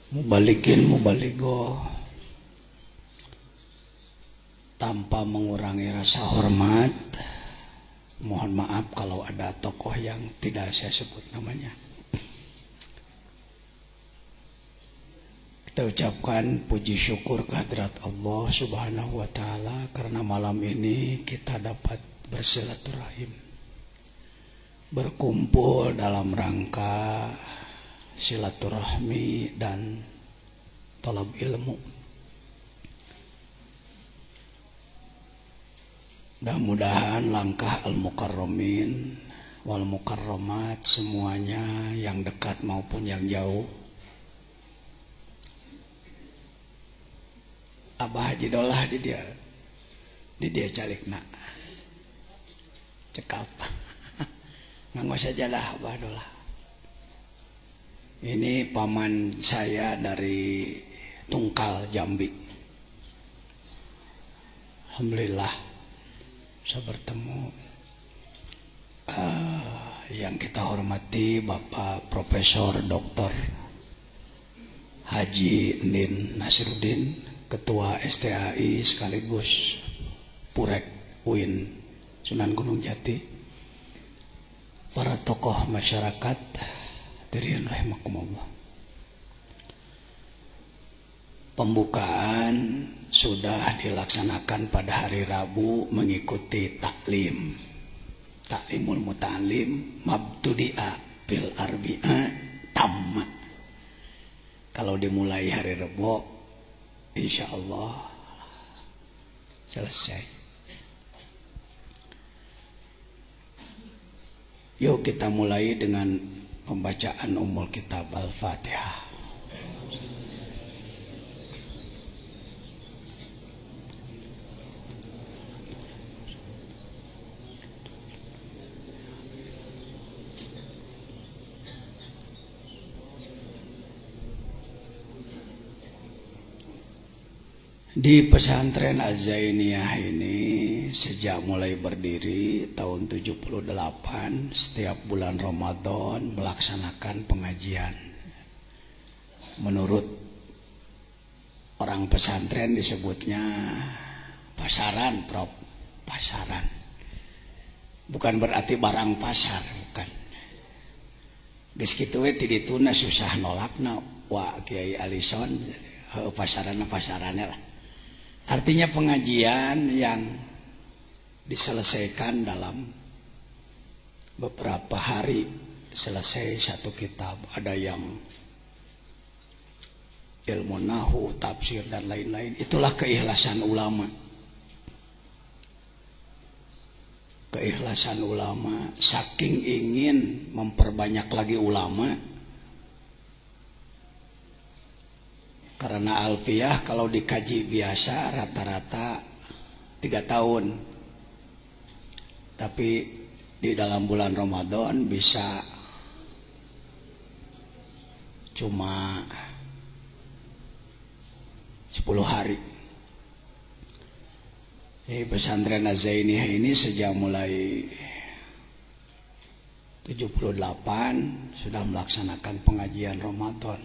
mubalikin mubaligo tanpa mengurangi rasa hormat. Mohon maaf kalau ada tokoh yang tidak saya sebut namanya. Kita ucapkan puji syukur kehadirat Allah Subhanahu wa Ta'ala karena malam ini kita dapat bersilaturahim, berkumpul dalam rangka silaturahmi dan talab ilmu. Mudah-mudahan langkah al-mukarramin wal mukarramat semuanya yang dekat maupun yang jauh. Abah Haji Dolah di dia calikna cekap nganggo saja lah Abah Dolah. Ini paman saya dari Tungkal Jambi. Alhamdulillah saya bertemu yang kita hormati Bapak Profesor Dr. Haji Nin Nasiruddin, Ketua STAI sekaligus Purek UIN Sunan Gunung Jati, para tokoh masyarakat, hadirin rahimakumullah. Pembukaan sudah dilaksanakan pada hari Rabu mengikuti taklimul muta'alim mabtudi'a bil arbi'a tamma. Kalau dimulai hari Rabu insya Allah selesai. Yuk kita mulai dengan pembacaan Ummul Kitab Al-Fatihah. Di pesantren Az-Zainiyah ini sejak mulai berdiri tahun 78 setiap bulan Ramadan melaksanakan pengajian. Menurut orang pesantren disebutnya pasaran, Prof. Pasaran. Bukan berarti barang pasar, bukan. Geus kitu we ti dituna susah nolakna wa Kiai Alison pasarannya lah. Artinya pengajian yang diselesaikan dalam beberapa hari selesai satu kitab. Ada yang ilmu nahu, tafsir dan lain-lain. Itulah keikhlasan ulama. Keikhlasan ulama saking ingin memperbanyak lagi ulama. Karena alfiyah kalau dikaji biasa rata-rata 3 tahun. Tapi di dalam bulan Ramadan bisa cuma 10 hari. Pesantren Az-Zainiyah ini sejak mulai 78 sudah melaksanakan pengajian Ramadan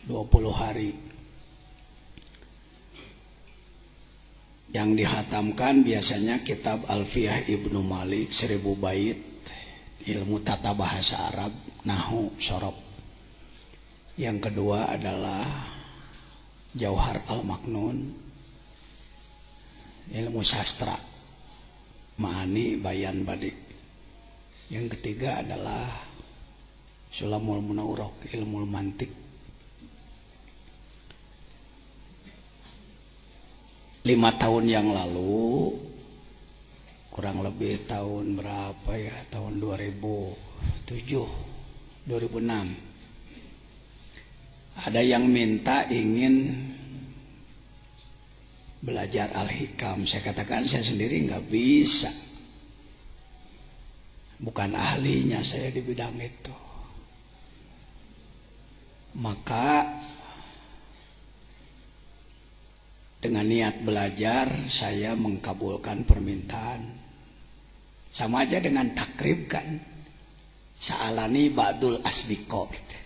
20 hari. Yang dihatamkan biasanya kitab Alfiyah Ibnu Malik 1000 bait, ilmu tata bahasa Arab, nahu, syarab. Yang kedua adalah Jauhar Al-Maknun, ilmu sastra, ma'ani, bayan, badi. Yang ketiga adalah Sulamul Munawwarah, ilmu mantik. 5 tahun yang lalu, kurang lebih tahun berapa ya, tahun 2007, 2006, ada yang minta ingin belajar Al-Hikam. Saya katakan saya sendiri nggak bisa, bukan ahlinya saya di bidang itu. Maka dengan niat belajar saya mengkabulkan permintaan. Sama aja dengan takrib kan. Sa'alani ba'dul asdiqo gitu.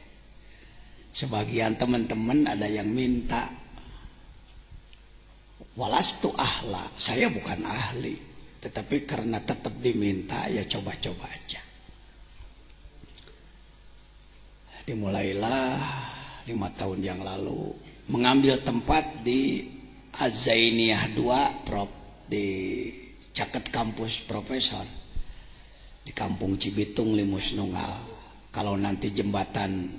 Sebagian teman-teman ada yang minta, walastu ahla, saya bukan ahli, tetapi karena tetap diminta ya coba-coba aja. Dimulailah 5 tahun yang lalu mengambil tempat di Az-Zainiyah 2 Prof, di Caket Kampus Profesor di Kampung Cibitung Limus Nunggal. Kalau nanti jembatan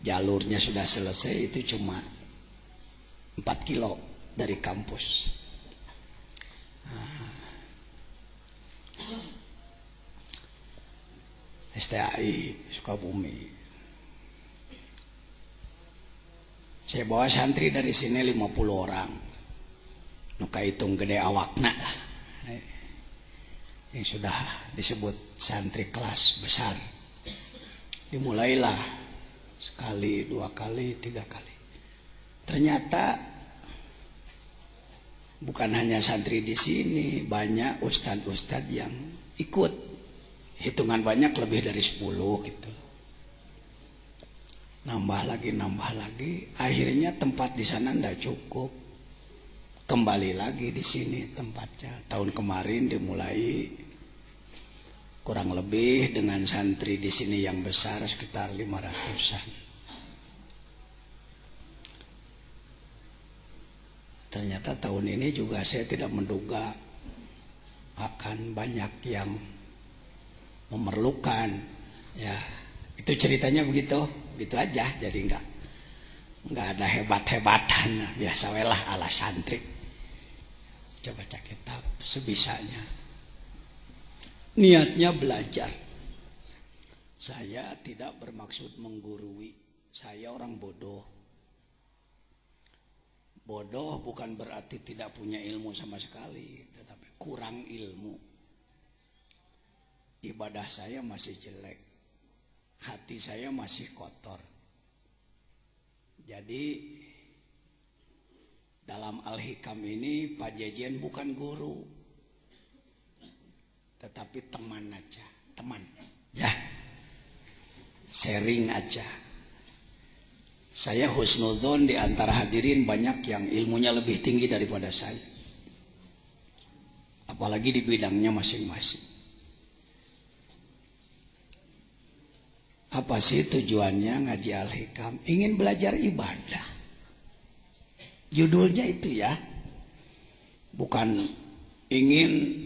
jalurnya sudah selesai, itu cuma 4 kilo dari kampus. STAI Sukabumi. Saya bawa santri dari sini 50 orang. Nuka hitung gede awakna lah. Yang sudah disebut santri kelas besar. Dimulailah sekali, 2 kali, 3 kali. Ternyata bukan hanya santri di sini, banyak ustadz-ustadz yang ikut. Hitungan banyak lebih dari 10 gitu. Nambah lagi. Akhirnya tempat di sana ndak cukup. Kembali lagi di sini tempatnya. Tahun kemarin dimulai kurang lebih dengan santri di sini yang besar sekitar 500-an. Ternyata tahun ini juga saya tidak menduga akan banyak yang memerlukan. Ya, itu ceritanya begitu aja. Jadi enggak ada hebat-hebatan, biasa lah ala santri. Coba baca kitab sebisanya. Niatnya belajar. Saya tidak bermaksud menggurui. Saya orang bodoh. Bodoh bukan berarti tidak punya ilmu sama sekali, tetapi kurang ilmu. Ibadah saya masih jelek. Hati saya masih kotor. Jadi dalam Al-Hikam ini Pak Jejen bukan guru, tetapi teman aja, teman, ya, sharing aja. Saya husnudzon di antara hadirin banyak yang ilmunya lebih tinggi daripada saya, apalagi di bidangnya masing-masing. Apa sih tujuannya ngaji Al-Hikam? Ingin belajar ibadah. Judulnya itu ya, bukan ingin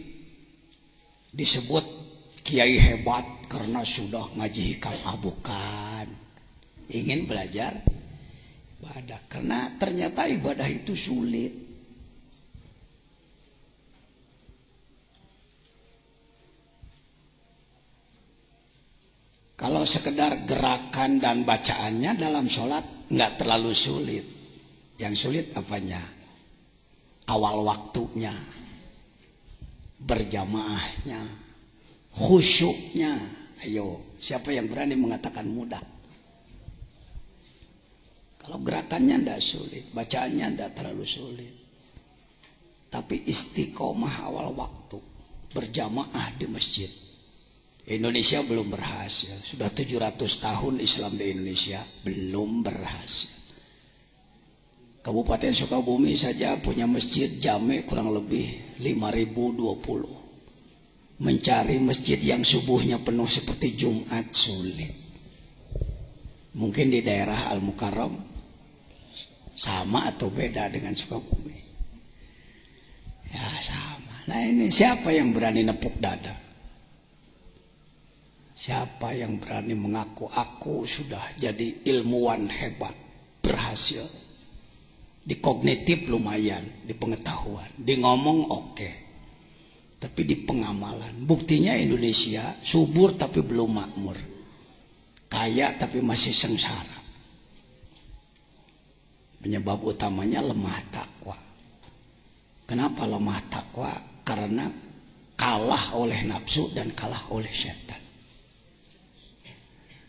disebut kiai hebat karena sudah ngaji hikam. Bukan. Ingin belajar ibadah karena ternyata ibadah itu sulit. Kalau sekedar gerakan dan bacaannya dalam sholat nggak terlalu sulit. Yang sulit apanya? Awal waktunya, berjamaahnya, khusyuknya. Ayo, siapa yang berani mengatakan mudah? Kalau gerakannya tidak sulit, bacaannya tidak terlalu sulit. Tapi istiqomah awal waktu, berjamaah di masjid. Indonesia belum berhasil. Sudah 700 tahun Islam di Indonesia, belum berhasil. Kabupaten Sukabumi saja punya masjid jame kurang lebih 5.020. Mencari masjid yang subuhnya penuh seperti Jumat sulit. Mungkin di daerah Al-Mukarram sama atau beda dengan Sukabumi? Ya sama. Nah ini siapa yang berani nepuk dada? Siapa yang berani mengaku aku sudah jadi ilmuwan hebat, berhasil? Di kognitif lumayan, di pengetahuan, di ngomong oke. Tapi di pengamalan, buktinya Indonesia subur tapi belum makmur, kaya tapi masih sengsara. Penyebab utamanya lemah takwa. Kenapa lemah takwa? Karena kalah oleh nafsu dan kalah oleh setan.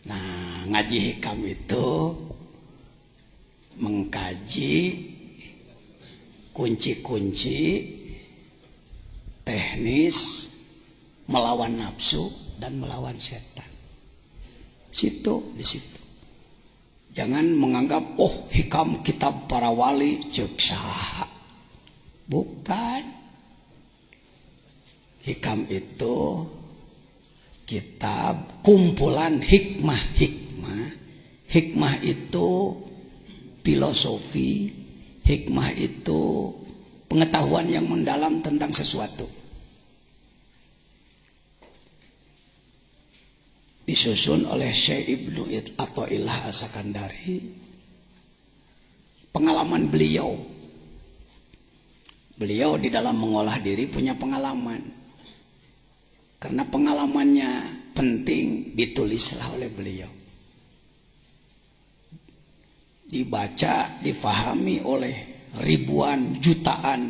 Nah, ngaji hikam itu mengkaji kunci-kunci teknis melawan nafsu dan melawan setan. Di situ. Jangan menganggap hikam kitab para wali ceuk saha. Bukan. Hikam itu kitab kumpulan hikmah-hikmah. Hikmah itu filosofi, hikmah itu pengetahuan yang mendalam tentang sesuatu. Disusun oleh Syekh Ibnu Athaillah As-Sakandari. Pengalaman beliau di dalam mengolah diri punya pengalaman. Karena pengalamannya penting, ditulislah oleh beliau. Dibaca, difahami oleh ribuan, jutaan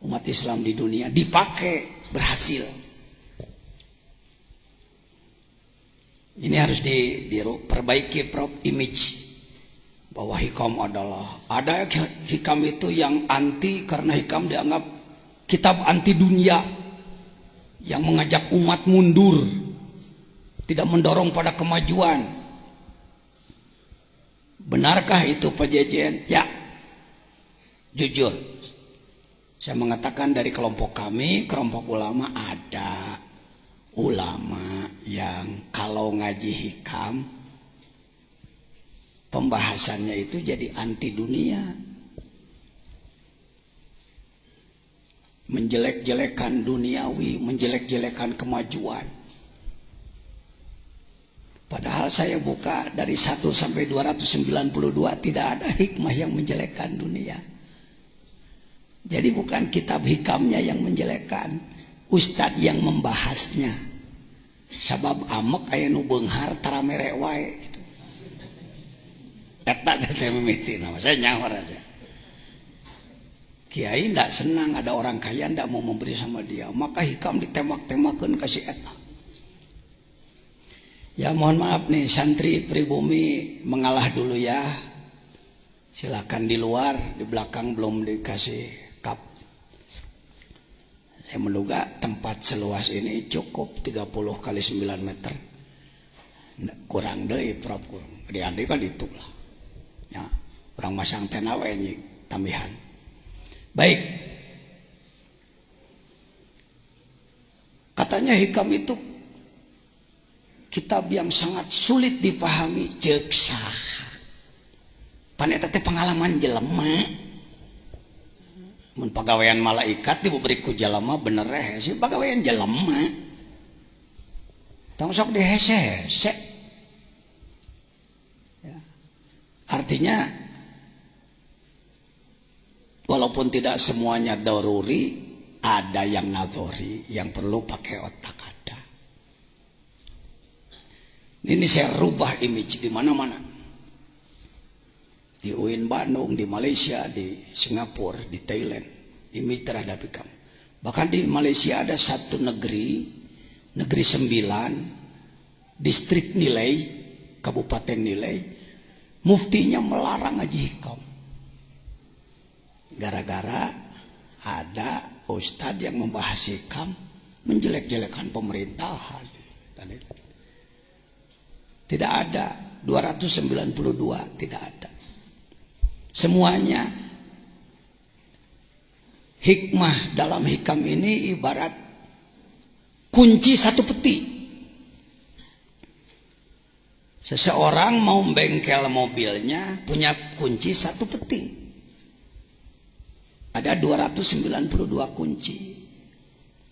umat Islam di dunia, dipakai, berhasil. Ini harus diperbaiki image bahwa hikam ada hikam itu yang anti, karena hikam dianggap kitab anti dunia yang mengajak umat mundur, tidak mendorong pada kemajuan. Benarkah itu Pak Jejen? Ya, jujur saya mengatakan dari kelompok kami, kelompok ulama, ada ulama yang kalau ngaji hikam pembahasannya itu jadi anti dunia, menjelek-jelekan duniawi, menjelek-jelekan kemajuan. Padahal saya buka dari 1 sampai 292 tidak ada hikmah yang menjelekkan dunia. Jadi bukan kitab hikamnya yang menjelekkan, ustadz yang membahasnya. Sabab amek aya nu beunghar tara mere wae gitu. Eta teh mimiti nama saya nyawar aja. Kiai ndak senang ada orang kaya ndak mau memberi sama dia, maka hikam ditemak-temakeun ka si eta. Ya mohon maaf nih santri pribumi mengalah dulu ya. Silakan di luar, di belakang belum dikasih kap. Saya menduga tempat seluas ini cukup 30 kali 9 meter. Kurang deui prop kurang. Di kan itu lah. Ya, kurang masang tena we tambihan. Baik. Katanya hikam itu kitab yang sangat sulit dipahami, ceuk saha. Pan eta teh pengalaman jelema. Mun pagawean malaikat diberi ku jelema bener sih pagawean jelema. Tong sok dihese-hese. Ya. Artinya walaupun tidak semuanya daruri, ada yang nadori, yang perlu pakai otak ada. Ini saya rubah image di mana-mana. Di UIN Bandung, di Malaysia, di Singapura, di Thailand. Image terhadap hikam. Bahkan di Malaysia ada satu negeri 9, distrik Nilai, kabupaten Nilai, muftinya melarang ngaji hikam. Gara-gara ada ustadz yang membahas hikam menjelek-jelekan pemerintahan. Tidak ada 292, tidak ada. Semuanya hikmah dalam hikam ini ibarat kunci satu peti. Seseorang mau bengkel mobilnya punya kunci satu peti. Ada 292 kunci.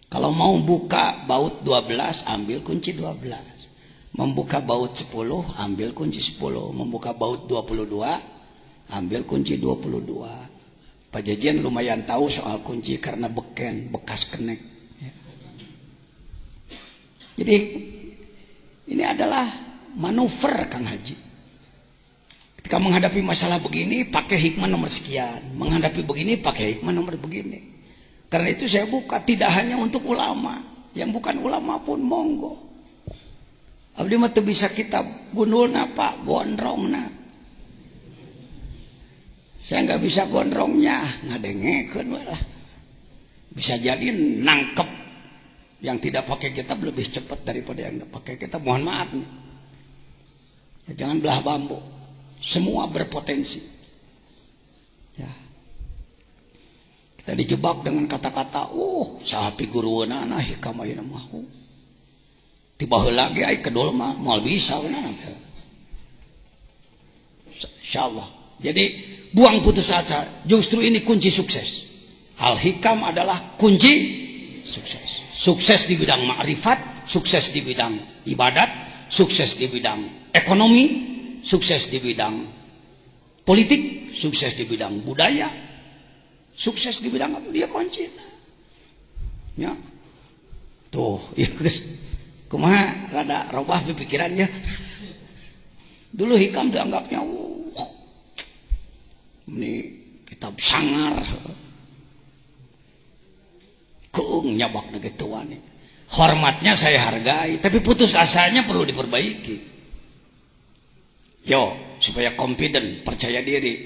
Kalau mau buka baut 12, ambil kunci 12. Membuka baut 10, ambil kunci 10. Membuka baut 22, ambil kunci 22. Pak Jejen lumayan tahu soal kunci karena beken, bekas kenek. Jadi ini adalah manuver Kang Haji. Ketika menghadapi masalah begini, pakai hikmah nomor sekian. Menghadapi begini, pakai hikmah nomor begini. Karena itu saya buka tidak hanya untuk ulama. Yang bukan ulama pun monggo. Abdi mah teu bisa kitab gundulna Pak, gondrongna. Saya nggak bisa gondrongnya, ngadengekeun we lah. Bisa jadi nangkep yang tidak pakai kitab lebih cepat daripada yang pakai kitab. Mohon maaf nih. Ya, jangan belah bambu. Semua berpotensi. Ya. Kita dijebak dengan kata-kata, saha pigurueuna hikam ayeuna mah. Tiba heula ge ai kedol mah moal bisa benar. Insyaallah. Jadi buang putus asa. Justru ini kunci sukses. Al-hikam adalah kunci sukses. Sukses di bidang ma'rifat, sukses di bidang ibadat, sukses di bidang ekonomi, sukses di bidang politik, sukses di bidang budaya, sukses di bidang apa? Dia kunci. Ya. Tuh, ya kumaha rada robah pikirannya. Dulu hikam dianggapnya ini kitab sangar. Keung nyabak negituan. Hormatnya saya hargai, tapi putus asanya perlu diperbaiki. Yo, supaya confident, percaya diri.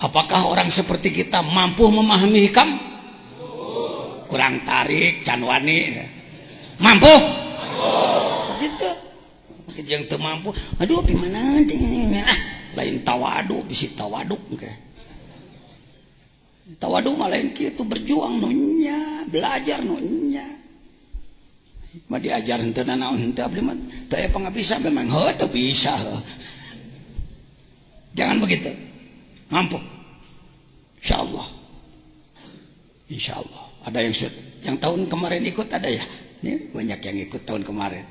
Apakah orang seperti kita mampu memahami hikam? Kurang tarik, canwani. Mampu? Begitu. Mungkin yang teu mampu, aduh gimana? Lain tawadu, bisi tawaduk ke. Tawadu mah lain kitu berjuang nunya, belajar nunya. Mah diajar henteu naon henteu abdi mah teu aya pangabisa memang teu bisa. Jangan begitu. Mampu. Insyaallah. Insyaallah. Ada yang tahun kemarin ikut ada ya? Ini banyak yang ikut tahun kemarin.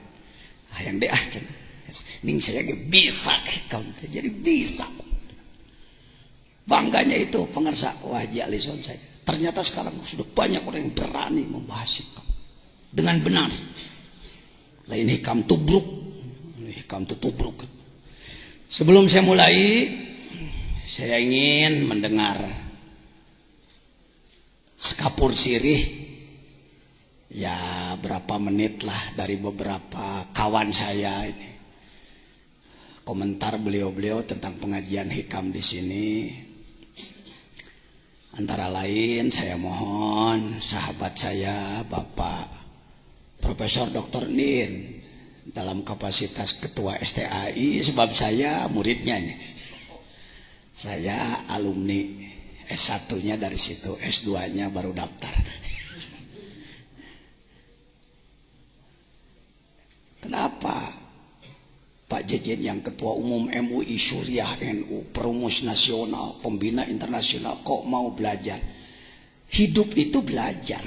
Yang deh cenah. Ning saya ge bisa kaum jadi bisa. Bangganya itu pengersa Haji Alison saya. Ternyata sekarang sudah banyak orang yang berani membahas hikam dengan benar. Lain hikam tubruk, hikam tubruk. Sebelum saya mulai, saya ingin mendengar sekapur sirih, ya berapa menit lah dari beberapa kawan saya ini. Komentar beliau-beliau tentang pengajian hikam di sini. Antara lain saya mohon sahabat saya Bapak Profesor Dr. Nin dalam kapasitas Ketua STAI, sebab saya muridnya nih. Saya alumni S1-nya dari situ, S2-nya baru daftar. Kenapa Pak Jejen yang Ketua Umum MUI Syuriah NU, Perumus Nasional, Pembina Internasional kok mau belajar? Hidup itu belajar.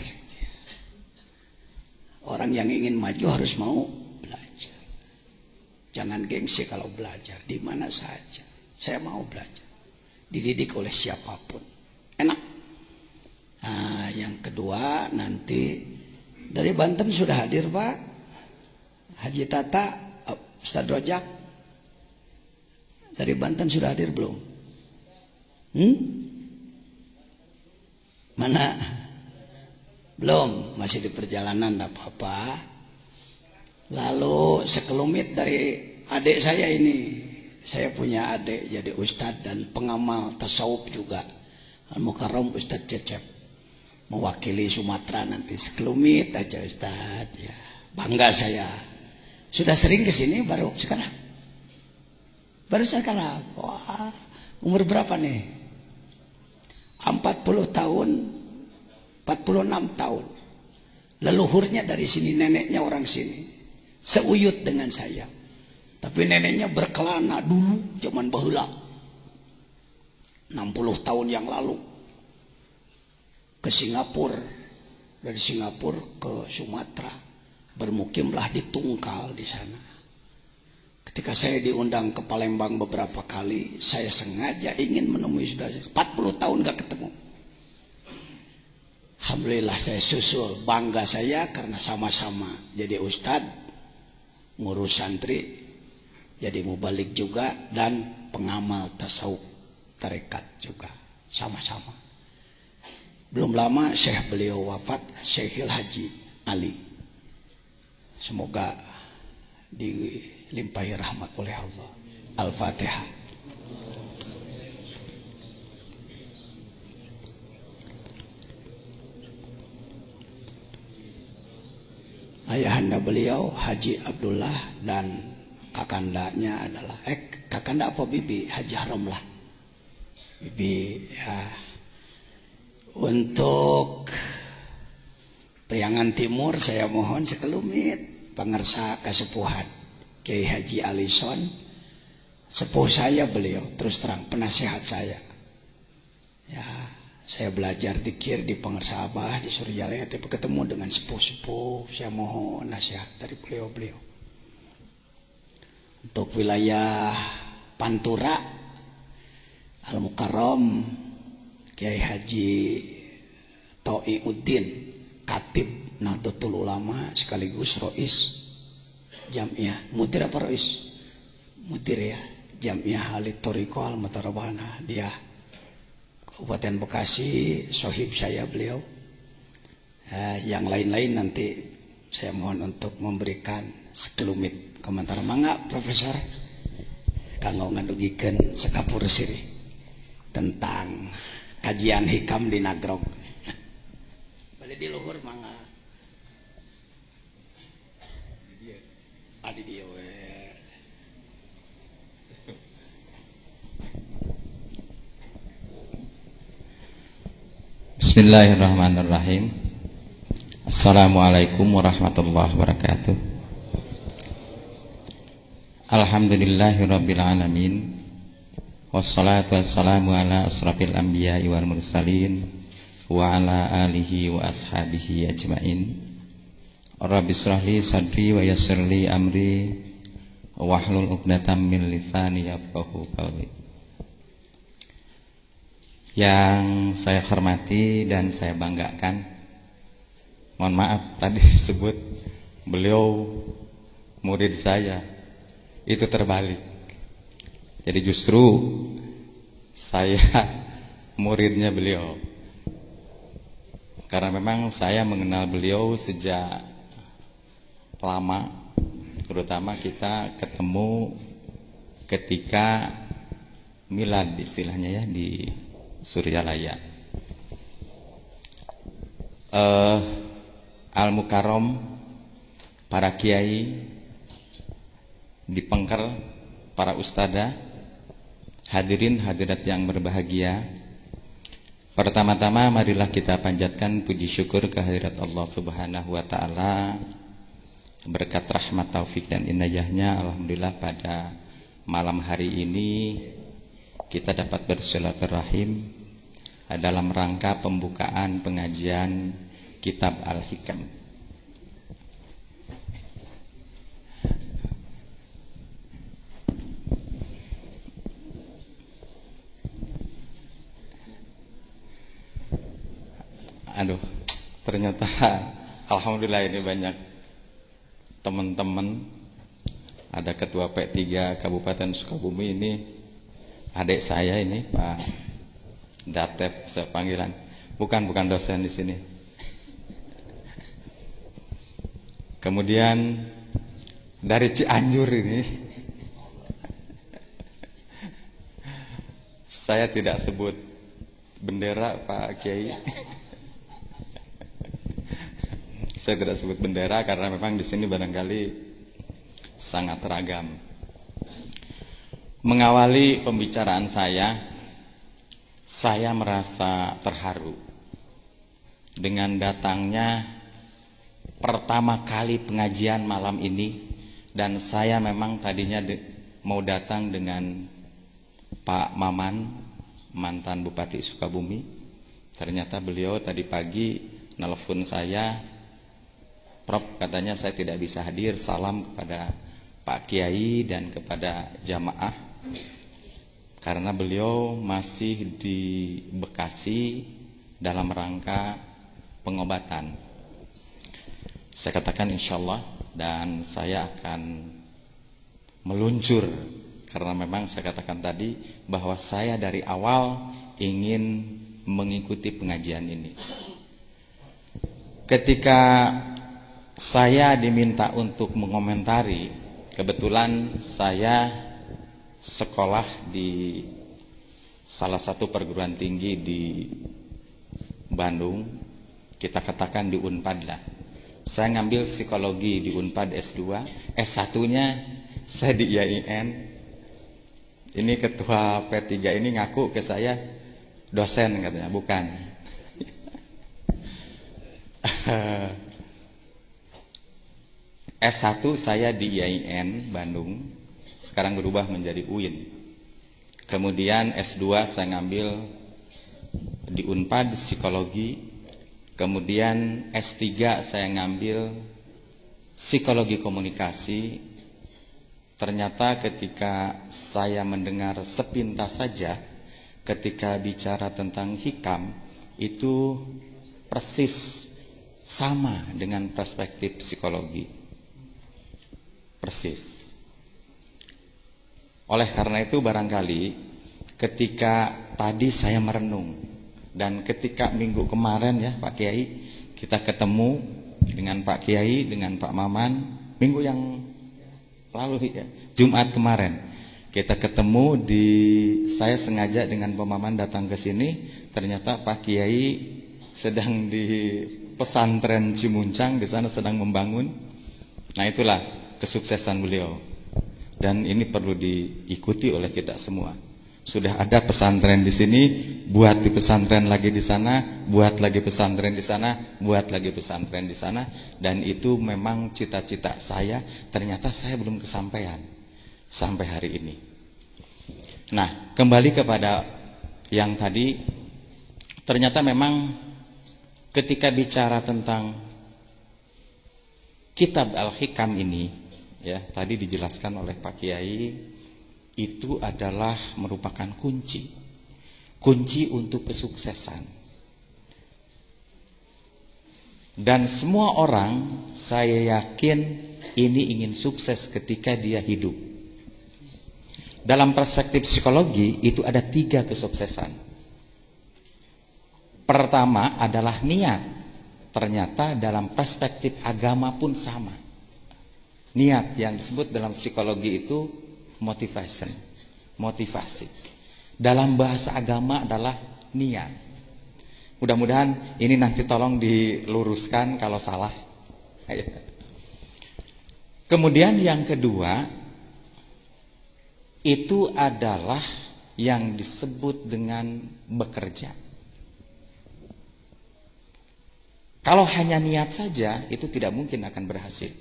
Orang yang ingin maju harus mau belajar. Jangan gengsi kalau belajar di mana saja. Saya mau belajar. Dididik oleh siapapun. Enak. Nah, yang kedua nanti dari Banten sudah hadir Pak Haji Tata, Ustaz Rojak. Dari Banten sudah hadir belum? Mana? Belum, masih di perjalanan, tidak apa-apa. Lalu sekelumit dari adik saya ini. Saya punya adik jadi ustadz dan pengamal tasawuf juga. Al-Mukarram Ustadz Cecep. Mewakili Sumatera nanti. Sekelumit aja ustadz. Ya, bangga saya. Sudah sering ke sini baru sekarang. Baru sekarang. Wah, umur berapa nih? 40 tahun, 46 tahun. Leluhurnya dari sini, neneknya orang sini. Seuyut dengan saya. Tapi neneknya berkelana dulu zaman baheula. 60 tahun yang lalu. Ke Singapura. Dari Singapura ke Sumatera. Bermukimlah di Tungkal di sana. Ketika saya diundang ke Palembang beberapa kali, saya sengaja ingin menemui saudara saya. 40 tahun gak ketemu. Alhamdulillah saya susul, bangga saya karena sama-sama jadi ustadz, ngurus santri, jadi mubalik juga, dan pengamal tasawuf tarekat juga, sama-sama. Belum lama Syekh beliau wafat, Syekhil Haji Ali. Semoga dilimpahi rahmat oleh Allah. Al-Fatihah. Ayahanda beliau Haji Abdullah dan kakandanya adalah kakanda apa bibi? Haji Haram lah. Bibi ya. Untuk Priangan Timur saya mohon sekelumit pangersa kasepuhan Kiai Haji Alison, sepuh saya beliau, terus terang penasehat saya. Ya, saya belajar dikir di Pangersa Abah di Suryalaya, tapi ketemu dengan sepuh-sepuh, saya mohon nasihat dari beliau-beliau. Untuk wilayah Pantura, Al-Mukarram, Kiai Haji To'iuddin, Katib Nahdlatul Ulama sekaligus Rois Jamiah, mudir apa Rois? Mudir ya, Jamiah Halid Toriko Al-Mutarabana, dia Kabupaten Bekasi, sohib saya beliau. Yang lain-lain nanti saya mohon untuk memberikan sekelumit komentar. Mangga Profesor kanggo ngadugikeun sekapur siri tentang kajian hikam di Nagrog. Balik di luhur mangga. Adi dia we. Bismillahirrahmanirrahim. Assalamualaikum warahmatullahi wabarakatuh. Alhamdulillahirabbil alamin. Wassalatu wassalamu ala asrafil anbiya'i wal mursalin wa ala alihi wa ashabihi ajmain. Rabbi shrahli sadri wa yassirli amri wahlul 'uqdatam min lisani yafqahu qawli. Yang saya hormati dan saya banggakan, mohon maaf tadi disebut beliau murid saya, itu terbalik. Jadi justru saya muridnya beliau, karena memang saya mengenal beliau sejak lama, terutama kita ketemu ketika milad istilahnya ya di Suryalaya. Al-Mukarram, para kiai di Pengker, para ustadzah, hadirin hadirat yang berbahagia. Pertama-tama marilah kita panjatkan puji syukur kehadirat Allah Subhanahu wa taala. Berkat rahmat taufik dan inayahnya, alhamdulillah pada malam hari ini kita dapat bersilaturahim dalam rangka pembukaan pengajian Kitab Al-Hikam. Aduh, ternyata alhamdulillah ini banyak teman-teman. Ada Ketua P3 Kabupaten Sukabumi ini, adik saya ini Pak Datep saya panggilan. Bukan dosen di sini. Kemudian dari Cianjur ini saya tidak sebut bendera Pak Kiai. Saya tidak sebut bendera karena memang di sini barangkali sangat ragam. Mengawali pembicaraan saya merasa terharu dengan datangnya pertama kali pengajian malam ini, dan saya memang tadinya mau datang dengan Pak Maman, mantan Bupati Sukabumi. Ternyata beliau tadi pagi nelpon saya, Prof, katanya saya tidak bisa hadir, salam kepada Pak Kiai dan kepada jamaah, karena beliau masih di Bekasi dalam rangka pengobatan. Saya katakan insya Allah, dan saya akan meluncur, karena memang saya katakan tadi bahwa saya dari awal ingin mengikuti pengajian ini. Ketika saya diminta untuk mengomentari, kebetulan saya sekolah di salah satu perguruan tinggi di Bandung, kita katakan di Unpad lah. Saya ngambil psikologi di Unpad S2, S1-nya saya di IAIN. Ini ketua P3 ini ngaku ke saya dosen katanya, bukan. S1 saya di IAIN Bandung, sekarang berubah menjadi UIN. Kemudian S2 saya ngambil di Unpad psikologi. Kemudian S3 saya ngambil psikologi komunikasi. Ternyata ketika saya mendengar sepintas saja ketika bicara tentang hikam, itu persis sama dengan perspektif psikologi. Persis. Oleh karena itu barangkali ketika tadi saya merenung, dan ketika minggu kemarin ya Pak Kiai, kita ketemu dengan Pak Kiai, dengan Pak Maman, minggu yang lalu ya, Jumat kemarin kita ketemu saya sengaja dengan Pak Maman datang ke sini, ternyata Pak Kiai sedang di pesantren Cimuncang, di sana sedang membangun. Nah itulah kesuksesan beliau, dan ini perlu diikuti oleh kita semua. Sudah ada pesantren di sini, buat di pesantren lagi di sana, buat lagi pesantren di sana, buat lagi pesantren di sana, dan itu memang cita-cita saya. Ternyata saya belum kesampaian sampai hari ini. Nah, kembali kepada yang tadi, ternyata memang ketika bicara tentang kitab Al-Hikam ini, ya tadi dijelaskan oleh Pak Kiai, itu adalah merupakan kunci untuk kesuksesan. Dan semua orang, saya yakin ini ingin sukses ketika dia hidup. Dalam perspektif psikologi itu ada 3 kesuksesan. Pertama adalah niat. Ternyata dalam perspektif agama pun sama. Niat yang disebut dalam psikologi itu motivasi. Dalam bahasa agama adalah niat. Mudah-mudahan ini nanti tolong diluruskan kalau salah. Kemudian yang kedua itu adalah yang disebut dengan bekerja. Kalau hanya niat saja itu tidak mungkin akan berhasil.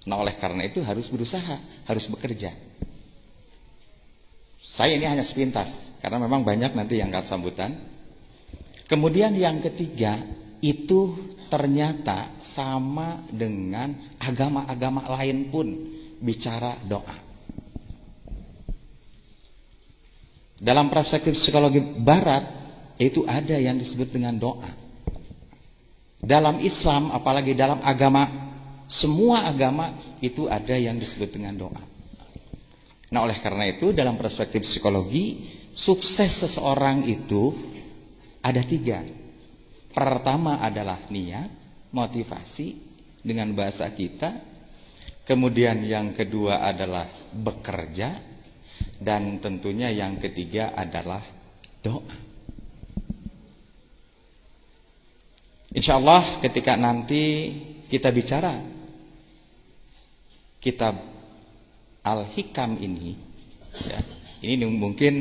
Nah oleh karena itu harus berusaha, harus bekerja. Saya ini hanya sepintas, karena memang banyak nanti yang angkat sambutan. Kemudian yang ketiga, itu ternyata sama dengan agama-agama lain pun bicara doa. Dalam perspektif psikologi barat, itu ada yang disebut dengan doa. Dalam Islam, apalagi dalam agama, semua agama itu ada yang disebut dengan doa. Nah oleh karena itu dalam perspektif psikologi, sukses seseorang itu ada 3. Pertama adalah niat, motivasi dengan bahasa kita. Kemudian yang kedua adalah bekerja. Dan tentunya yang ketiga adalah doa. Insya Allah ketika nanti kita bicara kitab Al-Hikam ini, ya, ini mungkin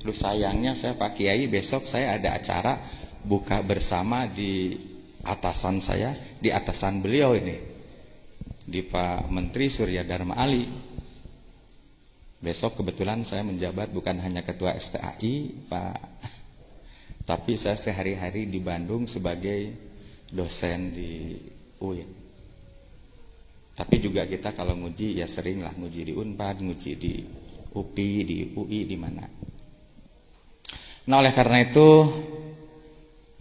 lu sayangnya saya Pak Kiai besok saya ada acara buka bersama di atasan saya, di atasan beliau ini, di Pak Menteri Surya Dharma Ali. Besok kebetulan saya menjabat bukan hanya ketua STAI Pak, tapi saya sehari-hari di Bandung sebagai dosen di UIN. Tapi juga kita kalau nguji ya sering lah nguji di Unpad, nguji di UPI, di UI, di mana. Nah oleh karena itu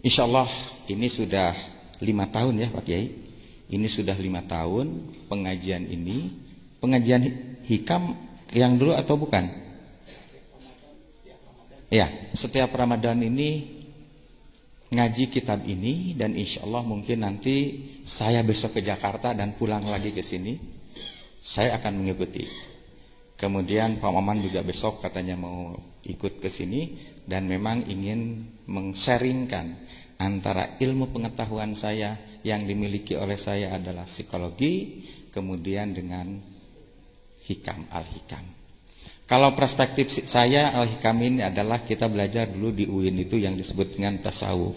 insya Allah ini sudah 5 tahun ya Pak Kiai. Ini sudah 5 tahun pengajian ini. Pengajian hikam yang dulu atau bukan? Ya, setiap Ramadan ini ngaji kitab ini, dan insya Allah mungkin nanti saya besok ke Jakarta dan pulang lagi ke sini, saya akan mengikuti. Kemudian Pak Maman juga besok katanya mau ikut ke sini dan memang ingin meng-sharingkan antara ilmu pengetahuan saya yang dimiliki oleh saya adalah psikologi, kemudian dengan hikam, al-hikam. Kalau perspektif saya, al-hikam ini adalah kita belajar dulu di UIN itu yang disebut dengan tasawuf.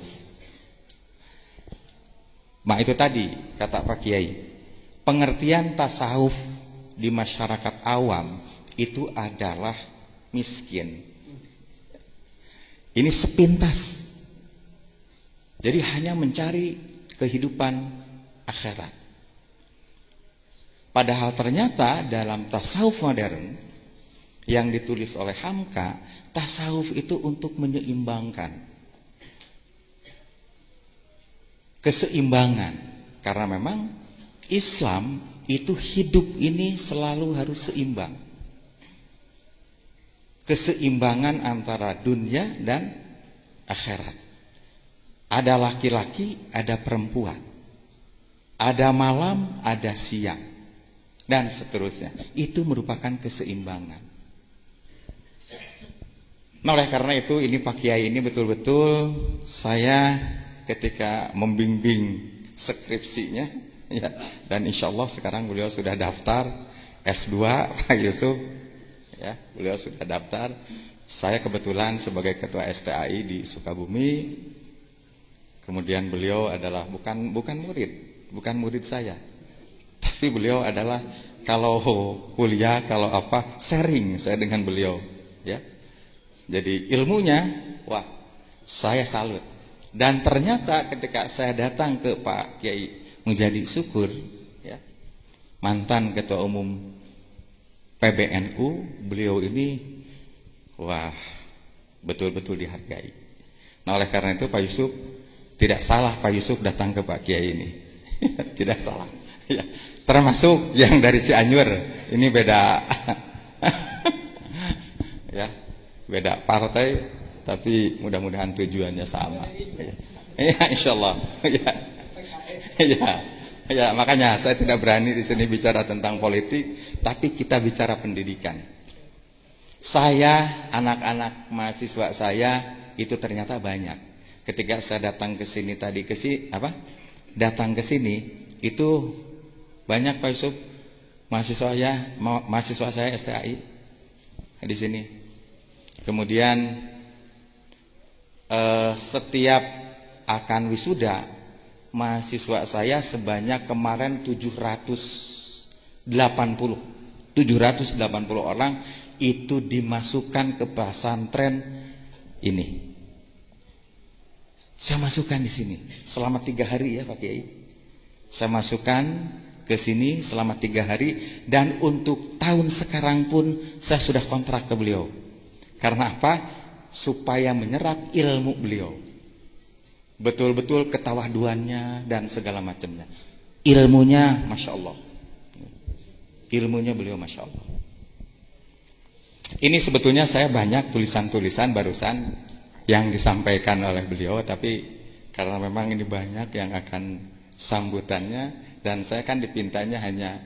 Itu tadi kata Pak Kiai, pengertian tasawuf di masyarakat awam itu adalah miskin. Ini sepintas. Jadi hanya mencari kehidupan akhirat. Padahal ternyata dalam tasawuf modern yang ditulis oleh Hamka, tasawuf itu untuk menyeimbangkan keseimbangan. Karena memang Islam itu hidup ini selalu harus seimbang. Keseimbangan antara dunia dan akhirat. Ada laki-laki, ada perempuan. Ada malam, ada siang. Dan seterusnya. Itu merupakan keseimbangan. Oleh karena itu ini Pak Kiai ini betul-betul saya ketika membimbing skripsinya ya, dan insya Allah sekarang beliau sudah daftar S2 Pak Yusuf ya, beliau sudah daftar. Saya kebetulan sebagai ketua STAI di Sukabumi. Kemudian beliau adalah bukan murid saya. Tapi beliau adalah kalau kuliah, kalau apa, sharing saya dengan beliau ya. Jadi ilmunya, wah, saya salut. Dan ternyata ketika saya datang ke Pak Kiai Mujadi Syukur, ya, mantan Ketua Umum PBNU, beliau ini, wah, betul-betul dihargai. Nah oleh karena itu Pak Yusuf, tidak salah Pak Yusuf datang ke Pak Kiai ini, tidak salah. Ya, termasuk yang dari Cianjur, ini beda, ya. Beda partai, tapi mudah-mudahan tujuannya sama. Ya, insya Allah. Ya, makanya saya tidak berani di sini bicara tentang politik, tapi kita bicara pendidikan. Saya, anak-anak mahasiswa saya itu ternyata banyak. Ketika saya datang ke sini tadi datang ke sini itu banyak Pak Yusuf mahasiswa saya STAI di sini. Kemudian setiap akan wisuda mahasiswa saya sebanyak kemarin 780 orang itu dimasukkan ke pesantren ini. Saya masukkan di sini selama 3 hari ya Pak Kiai. Saya masukkan ke sini selama 3 hari dan untuk tahun sekarang pun saya sudah kontrak ke beliau. Karena apa? Supaya menyerap ilmu beliau. Betul-betul ketawaduannya dan segala macamnya. Ilmunya Masya Allah. Ilmunya beliau Masya Allah. Ini sebetulnya saya banyak tulisan-tulisan barusan yang disampaikan oleh beliau. Tapi karena memang ini banyak yang akan sambutannya. Dan saya kan dipintanya hanya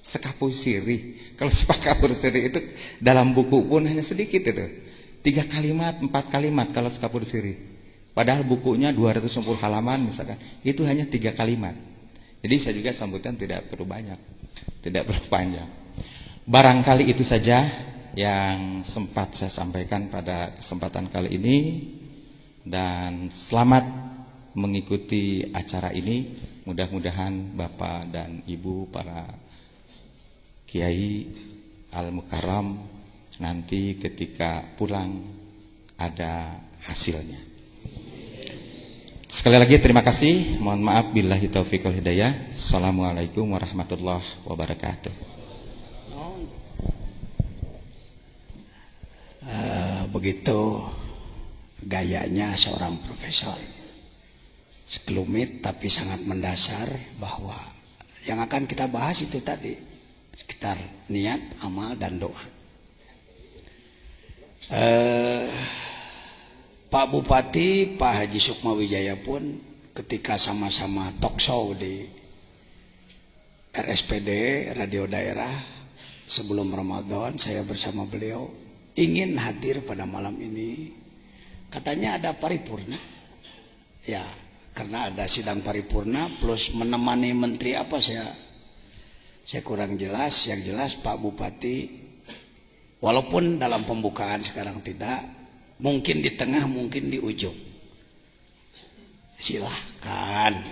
sekapur sirih. Kalau sekapur sirih itu dalam buku pun hanya sedikit itu. 3 kalimat, 4 kalimat kalau sekapur sirih. Padahal bukunya 250 halaman misalkan. Itu hanya 3 kalimat. Jadi saya juga sambutan tidak perlu banyak. Tidak perlu panjang. Barangkali itu saja yang sempat saya sampaikan pada kesempatan kali ini. Dan selamat mengikuti acara ini. Mudah-mudahan Bapak dan Ibu para Kiai Al-Mukarram nanti ketika pulang ada hasilnya. Sekali lagi terima kasih. Mohon maaf billahi taufiq wal hidayah. Assalamualaikum warahmatullahi wabarakatuh. Begitu gayanya seorang profesor. Sekelumit tapi sangat mendasar bahwa yang akan kita bahas itu tadi sekitar niat, amal, dan doa. Pak Bupati, Pak Haji Sukma Wijaya pun ketika sama-sama talk show di RSPD Radio Daerah sebelum Ramadan, saya bersama beliau ingin hadir pada malam ini. Katanya ada paripurna, ya karena ada sidang paripurna plus menemani menteri apa saya Saya kurang jelas, yang jelas Pak Bupati, walaupun dalam pembukaan sekarang tidak, mungkin di tengah, mungkin di ujung. Silahkan.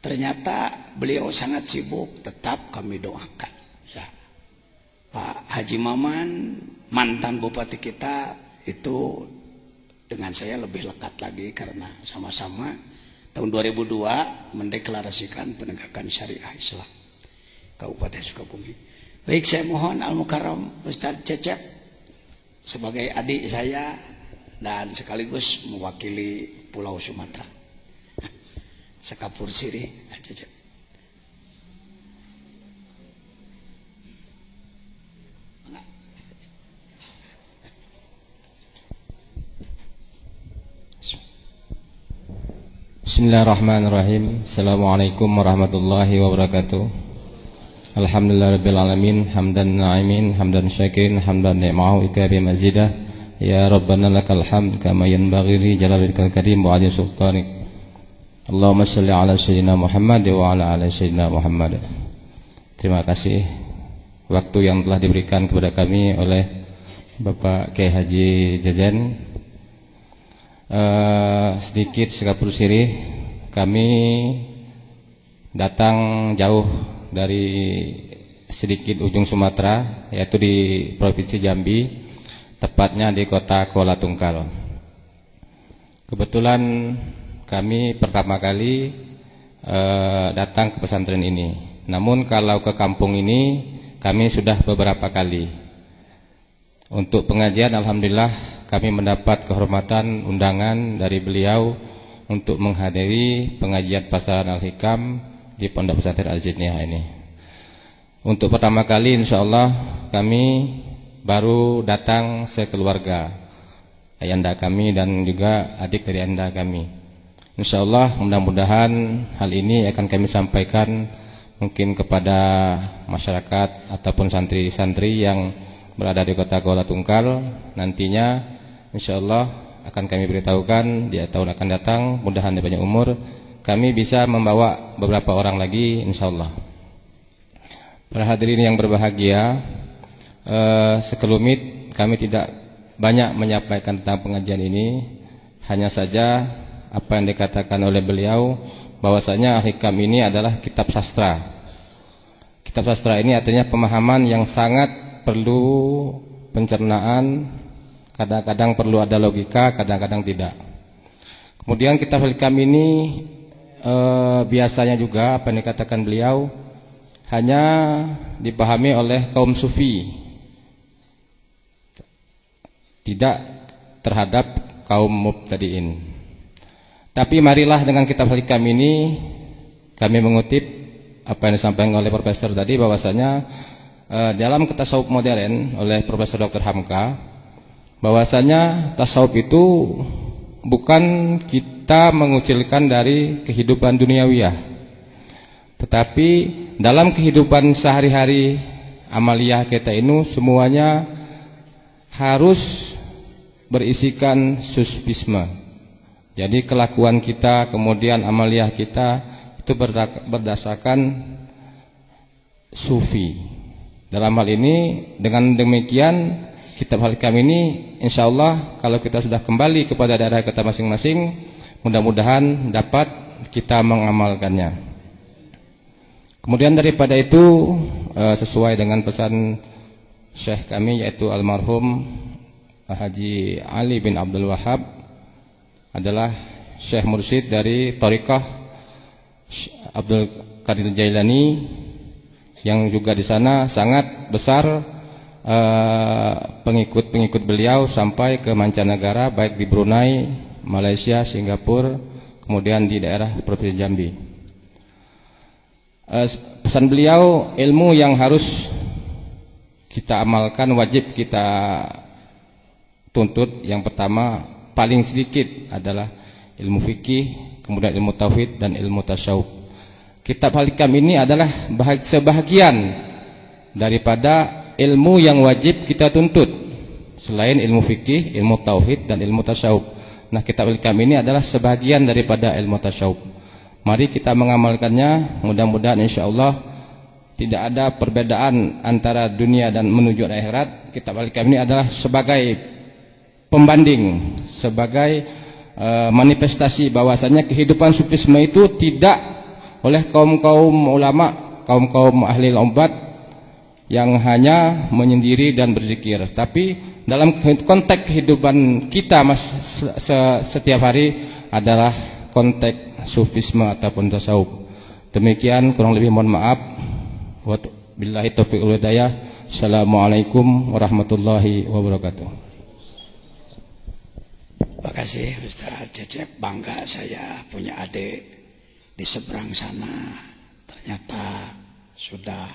Ternyata beliau sangat sibuk, tetap kami doakan. Ya. Pak Haji Maman, mantan Bupati kita, itu dengan saya lebih lekat lagi karena sama-sama tahun 2002 mendeklarasikan penegakan syariah Islam Kabupaten Sukabumi. Baik, saya mohon Al-Mukarram Ustadz Cecep sebagai adik saya dan sekaligus mewakili Pulau Sumatera. Sekapur siri, Cecep. Bismillahirrahmanirrahim. Assalamualaikum warahmatullahi wabarakatuh. Alhamdulillahirabbil alamin, hamdan na'imin, hamdan syakirin, hamdan ni'mahu ikabi mazidah. Ya Rabbana lakal hamd kama yanbaghi li jalalikal karim wa 'azimi sultanik. Allahumma shalli ala sayyidina Muhammad wa ala ali sayyidina Muhammad. Terima kasih waktu yang telah diberikan kepada kami oleh Bapak Kiai Haji Jajan. Sedikit sekapur sirih, kami datang jauh dari sedikit ujung Sumatera, yaitu di Provinsi Jambi, tepatnya di kota Kuala Tungkal. Kebetulan kami pertama kali datang ke pesantren ini. Namun kalau ke kampung ini kami sudah beberapa kali. Untuk pengajian, alhamdulillah kami mendapat kehormatan undangan dari beliau untuk menghadiri pengajian Pasaran Al-Hikam di Pondok Pesantren Al-Zaitiyah ini. Untuk pertama kali insyaallah kami baru datang sekeluarga, ayahanda kami dan juga adik dari ayahanda kami. Insyaallah mudah-mudahan hal ini akan kami sampaikan mungkin kepada masyarakat ataupun santri-santri yang berada di kota Kuala Tungkal. Nantinya insyaallah akan kami beritahukan di tahun akan datang, mudah-mudahan di banyak umur kami bisa membawa beberapa orang lagi insyaallah. Para hadirin yang berbahagia, sekelumit kami tidak banyak menyampaikan tentang pengajian ini, hanya saja apa yang dikatakan oleh beliau bahwasanya Al-Hikam ini adalah kitab sastra. Kitab sastra ini artinya pemahaman yang sangat perlu pencernaan, kadang-kadang perlu ada logika, kadang-kadang tidak. Kemudian kitab Al-Hikam ini biasanya juga apa yang dikatakan beliau hanya dipahami oleh kaum sufi, tidak terhadap kaum mubtadiin. Tapi marilah dengan kitab Al-Hikam ini kami mengutip apa yang disampaikan oleh Profesor tadi, bahwasanya dalam tasawuf modern oleh Profesor Dr. Hamka, bahwasanya tasawuf itu bukan kita mengucilkan dari kehidupan duniawiyah, tetapi dalam kehidupan sehari-hari amaliyah kita ini semuanya harus berisikan suspisme. Jadi kelakuan kita, kemudian amaliyah kita itu berdasarkan sufi. Dalam hal ini dengan demikian kitab Al-Hikam ini insyaallah kalau kita sudah kembali kepada daerah kita masing-masing, mudah-mudahan dapat kita mengamalkannya. Kemudian daripada itu sesuai dengan pesan Syekh kami yaitu almarhum Haji Ali bin Abdul Wahab adalah Syekh Mursyid dari Thariqah Abdul Qadir Jailani, yang juga di sana sangat besar pengikut-pengikut beliau sampai ke mancanegara, baik di Brunei, Malaysia, Singapura, kemudian di daerah Provinsi Jambi. Pesan beliau, ilmu yang harus kita amalkan, wajib kita tuntut, yang pertama paling sedikit adalah ilmu fikih, kemudian ilmu tauhid dan ilmu tasyawuf. Kitab Al-Hikam ini adalah sebahagian daripada ilmu yang wajib kita tuntut selain ilmu fikih, ilmu tauhid dan ilmu tasyawuf. Nah, kitab Al-Hikam ini adalah sebagian daripada ilmu tasyawuf. Mari kita mengamalkannya, mudah-mudahan insyaallah tidak ada perbedaan antara dunia dan menuju akhirat. Kitab Al-Hikam ini adalah sebagai pembanding, sebagai manifestasi bahwasanya kehidupan sufisme itu tidak oleh kaum-kaum ulama, kaum-kaum ahli obat yang hanya menyendiri dan berzikir, tapi dalam konteks kehidupan kita setiap hari adalah konteks sufisme ataupun tasawuf. Demikian, kurang lebih mohon maaf. Wabillahi taufiq wal hidayah. Assalamualaikum warahmatullahi wabarakatuh. Terima kasih Ustaz Cecep. Bangga saya punya adik di seberang sana. Ternyata sudah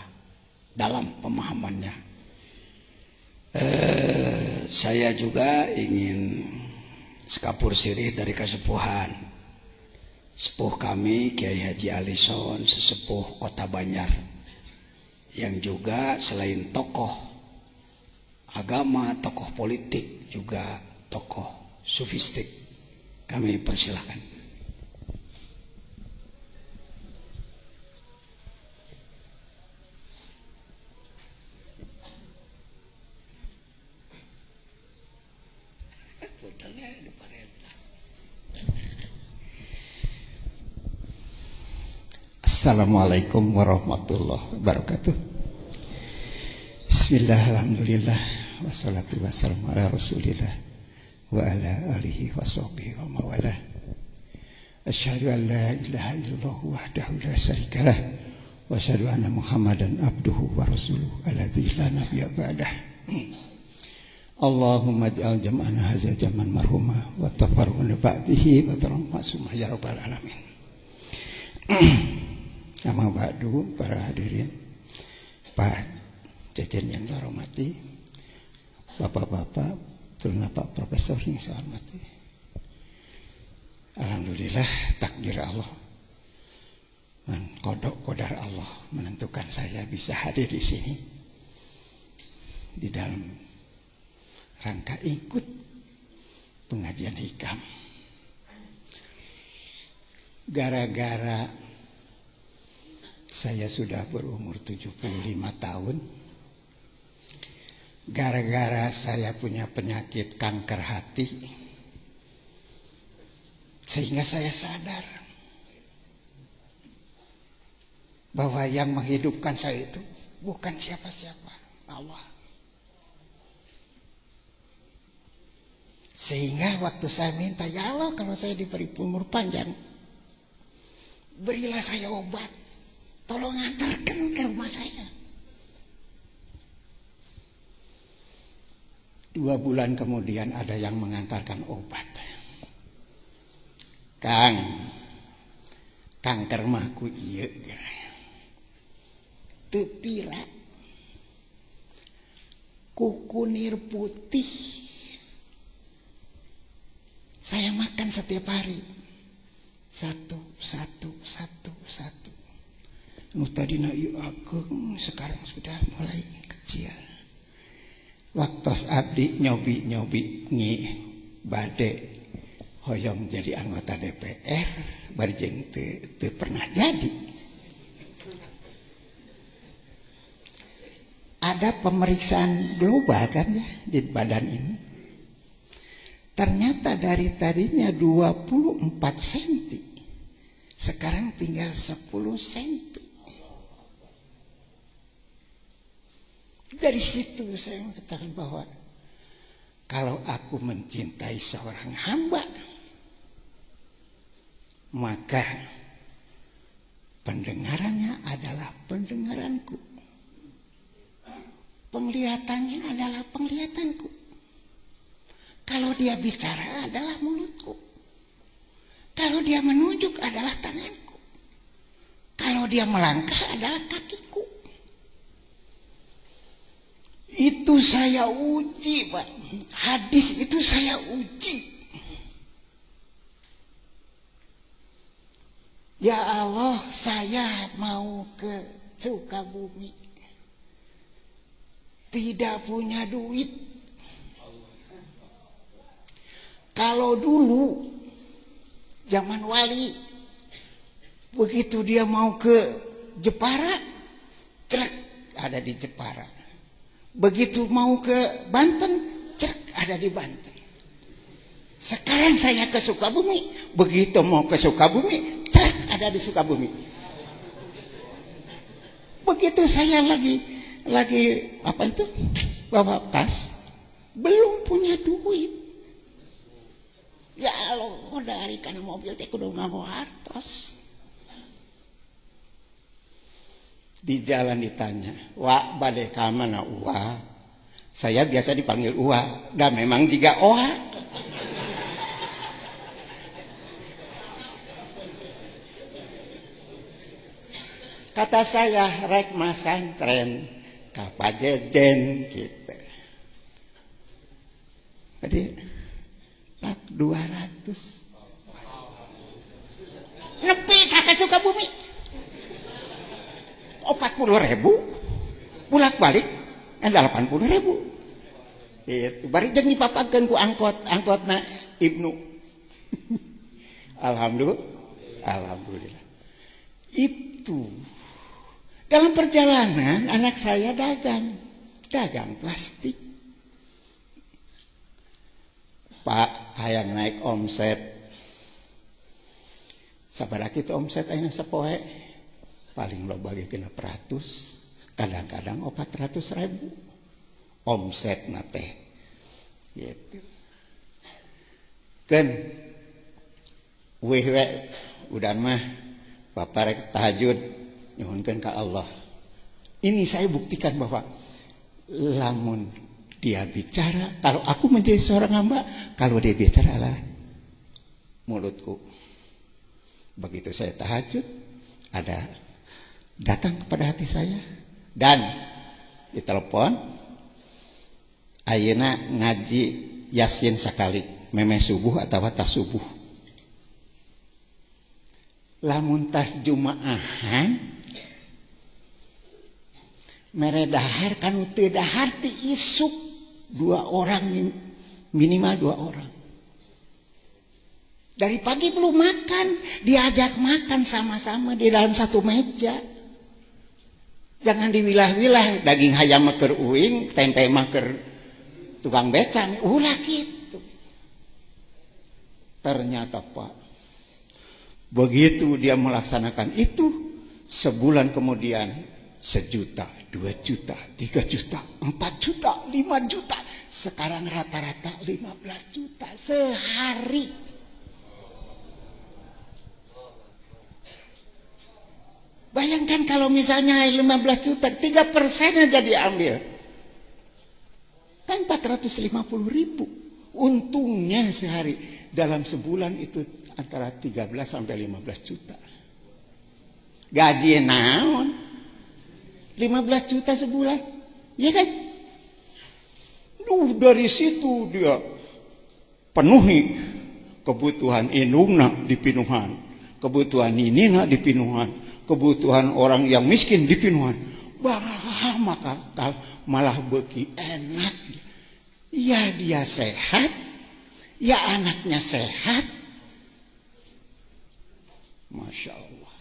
dalam pemahamannya. Saya juga ingin sekapur sirih dari kesepuhan. Sepuh kami Kiai Haji Alison, sesepuh Kota Banjar, yang juga selain tokoh agama, tokoh politik, juga tokoh sufistik. Kami persilahkan. Assalamualaikum warahmatullahi wabarakatuh. Bismillah, alhamdulillah, wassalatu wassalamu ala rasulillah wa ala alihi wa sahbihi wa mawalah. Asyhadu an la ilaha illallah wahdahu la syarikalah wa asyhadu anna Muhammadan abduhu wa rasuluhu alladzi la nabiyya ba'dah. Allahumma ij'al jam'ana hadza jam'an marhuma wa tafarruqna ba'dihi wa tarhamma summa ya rabbal alamin. Amma ba'du, para hadirin, Pak Jajan yang saya hormati, Bapak-bapak, terutama Pak Profesor yang saya hormati. Alhamdulillah, takdir Allah, kodar Allah menentukan saya bisa hadir di sini di dalam rangka ikut pengajian hikam. Gara-gara saya sudah berumur 75 tahun. Gara-gara saya punya penyakit kanker hati, sehingga saya sadar bahwa yang menghidupkan saya itu bukan siapa-siapa, Allah. Sehingga waktu saya minta, ya Allah, kalau saya diberi umur panjang, berilah saya obat. Tolong antarkan ke rumah saya. 2 bulan kemudian ada yang mengantarkan obat. Kang, kanker mahku iya. Tepira, kukunir putih. Saya makan setiap hari. Satu. Tadina ieu ageng, sekarang sudah mulai kecil. Waktu abdi nyobi nyi bade hoyong jadi anggota DPR, barjeng teu pernah jadi. Ada pemeriksaan global kan ya di badan ini. Ternyata dari tadinya 24 cm, sekarang tinggal 10 cm. Dari situ saya mengatakan bahwa kalau aku mencintai seorang hamba, maka pendengarannya adalah pendengaranku, penglihatannya adalah penglihatanku, kalau dia bicara adalah mulutku, kalau dia menunjuk adalah tanganku, kalau dia melangkah adalah kakiku. Itu saya uji, Pak. Hadis itu saya uji. Ya Allah, saya mau ke Sukabumi. Tidak punya duit. Kalau dulu zaman wali, begitu dia mau ke Jepara, ada di Jepara. Begitu mau ke Banten, cek ada di Banten. Sekarang saya ke Sukabumi, begitu mau ke Sukabumi, cek ada di Sukabumi. Begitu saya lagi apa itu? Bawa tas, belum punya duit. Ya Allah, dari kana mobil teh kudu ngabawa hartos. Di jalan ditanya, "Wak, bade ka mana Uwa?" Saya biasa dipanggil Uwa, dan memang juga Oha. Kata saya, rek masantren ka Pajejen gitu. Jadi 200 nepi ka Sukabumi 40.000 bolak-balik 80.000 itu bari jeung dipapakeun ku angkotna Ibnu. Alhamdulillah itu dalam perjalanan anak saya dagang plastik. Pak, hayang naik omset. Sabaraha kitu omset ayeuna sapoe? Paling loba ge 600, kadang-kadang 400.000 omsetna teh. Gitu. Keun weh udan mah Bapak rek tahajud nyuhunkeun ka Allah. Ini saya buktikan bahwa lamun dia bicara, kalau aku menjadi seorang hamba, kalau dia bicara adalah mulutku. Begitu saya tahajud, ada datang kepada hati saya dan ditelepon, ayeuna ngaji Yasin sakali, memeh subuh atau tas subuh. Lamun tas Jumaahan mere dahar kanu teu dahar ti isuk 2 orang, minimal 2 orang. Dari pagi belum makan, diajak makan sama-sama di dalam satu meja. Jangan diwilah-wilah, daging hayam mah keur uing, tempe mah keur tukang becang, ulah gitu. Ternyata Pak, begitu dia melaksanakan itu, sebulan kemudian 1 juta, 2 juta, 3 juta, 4 juta, 5 juta. Sekarang rata-rata 15 juta sehari. Bayangkan kalau misalnya 15 juta, 3% aja diambil. Kan 450.000. Untungnya sehari. Dalam sebulan itu antara 13 sampai 15 juta. Gaji naon? 15 juta sebulan. Iya kan? Dari situ dia penuhi kebutuhan indungna di Pinuhan, kebutuhan inina di Pinuhan, kebutuhan orang yang miskin di Pinuhan. Maka malah beki enak. Ya dia sehat, ya anaknya sehat. Masya Allah.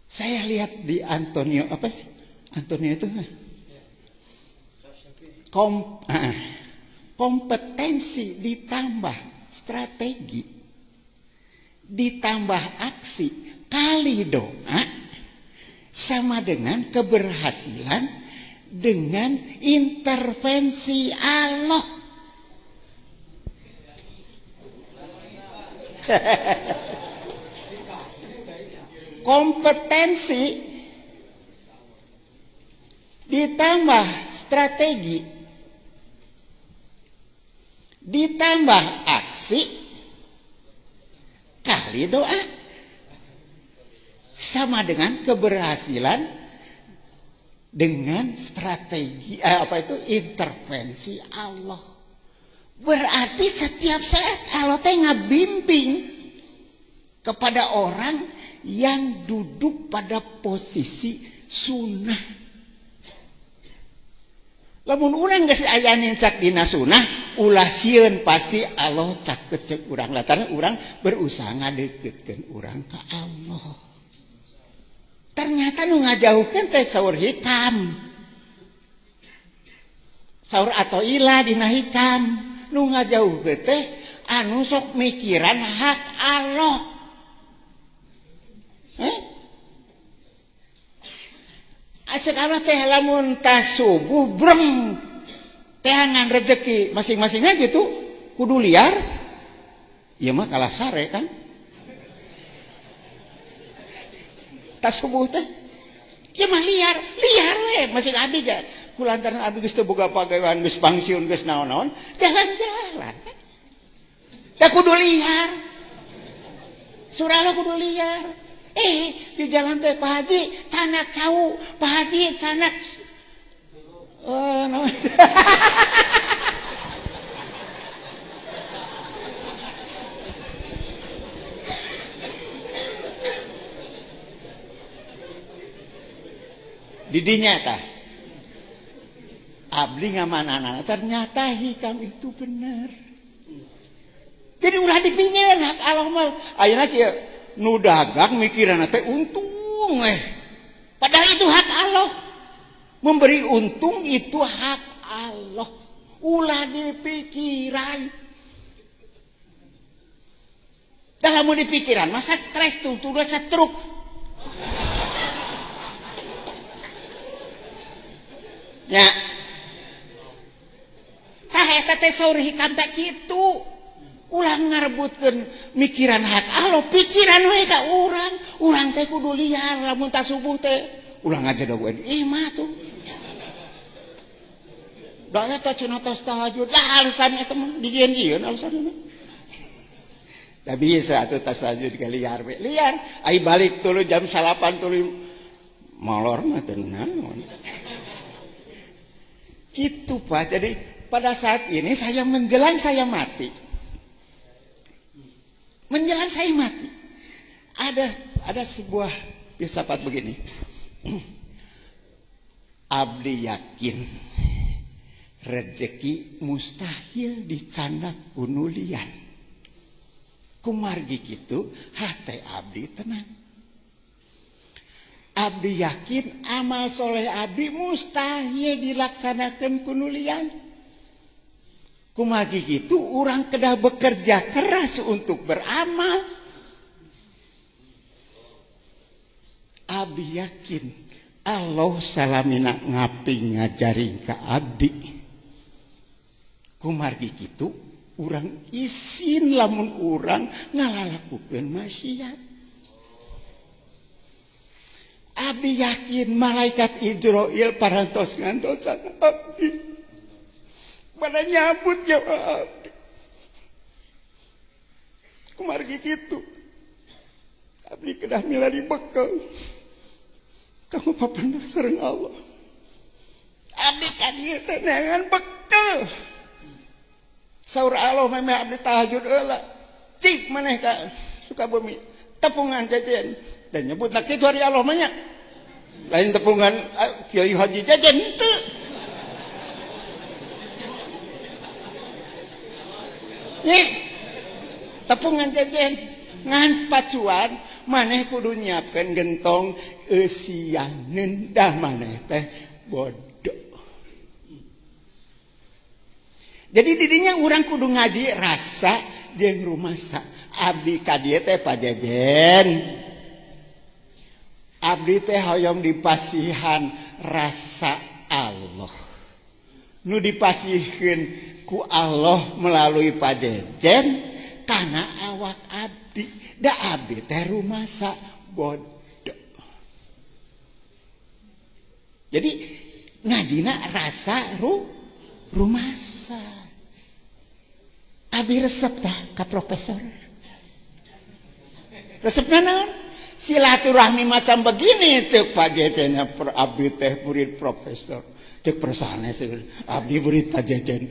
Saya lihat di Antonio itu kompetensi ditambah strategi ditambah aksi kali doa sama dengan keberhasilan dengan intervensi Allah. Kompetensi ditambah strategi ditambah aksi kali doa sama dengan keberhasilan dengan strategi intervensi Allah. Berarti setiap saat Allah teh ngabimbing kepada orang yang duduk pada posisi sunnah. Lamun urang geus aya cak dina sunnah, ulah sieun pasti Allah cak kecek urang. Lantaran urang berusaha ngadeukeutkeun urang ka Allah. ternyata nu ngajauhkeun teh saur hikam. Saur atau ila dina hikam nu ngajauhkeun teh anu sok mikiran hak Allah. Sekarang teh lamun tas subuh breng tehangan rezeki masing-masingnya gitu kudu liar. Ieu mah kalah sare kan. Tas subuh teh ieu mah liar we masing abdi ga kulantaran abdi geus teu boga pagawean geus pangsiun geus naon-naon jalan-jalan. Da kudu liar. Surah lo kudu liar. Di jalan teh Pak Haji canak cau, Pak Haji canak no. Didinya tah abdi ngamanana ternyata hikam itu benar. Jadi ulah dipingin hak Allah mah ayeuna kieu nu dagang mikiranna teh untung padahal itu hak Allah. Memberi untung itu hak Allah. Ulah dipikiran. Dah lamun dipikiran masa stres tuh udah setruk. Ya. Tah eta teh saur hikam teh kitu. Ulah ngarebutkeun mikiran hak Allah, pikiran we ka urang. Urang teh kudu liar lamun tas subuh teh. Ulah ngajedogeun imah tuh. Da eta cenah tos tahajud. Lah alasan eta mah dijieun-jieun alasanna. Da bisa atuh tas tahajud ka liar we. Liar ai balik tuluy jam 8 tuluy molor mah teu naon. Gitu Pak. Jadi pada saat ini saya menjelang saya mati. Menjelang saya mati. Ada sebuah filsafat begini. Abdi yakin rezeki mustahil dicandak kunulian. Kumargi kitu hate abdi tenang. Abdi yakin amal soleh abdi mustahil dilaksanakan kunulian. Kumagi gitu orang kedah bekerja keras untuk beramal. Abdi yakin Allah salamina ngaping ngajaring ka abdi. Kumargi gitu orang isin lamun orang ngalalakukeun maksiat. Abdi yakin malaikat Israil parantos ngantosan abdi. Pada nyambut jawab. Kumargi gitu. Abdi kedah milari bekal. Kamu papandak sareng Allah. Abdi kadieu teh neangan bekal. Saur Allah memeh abdi tahajud heula. Cik maneh ka Sukabumi. Tepungan jajan. Dan nyebutna kitu hari Allah mah nya. Lain tepungan Kiai Haji jajan teu. Tepungan jajan ngan pacuan maneh kudu nyiapkeun gentong eusianeun dah maneh teh bodoh. Jadi didinya urang kudu ngaji rasa jeung rumasa. Abdi ka dieu teh pajajen. Abdi teh hoyong dipasihan rasa Allah. Nu dipasihkeun ku Allah melalui pajejen karena awak abdi. Da abdi teh rumasa bodoh. Jadi ngajina rasa rumasa. Abdi resep dah ka profesor. Resepna naon? Silaturahmi macam begini cek pajejennya abdi teh murid profesor. Cek persane abdi murid pajejen.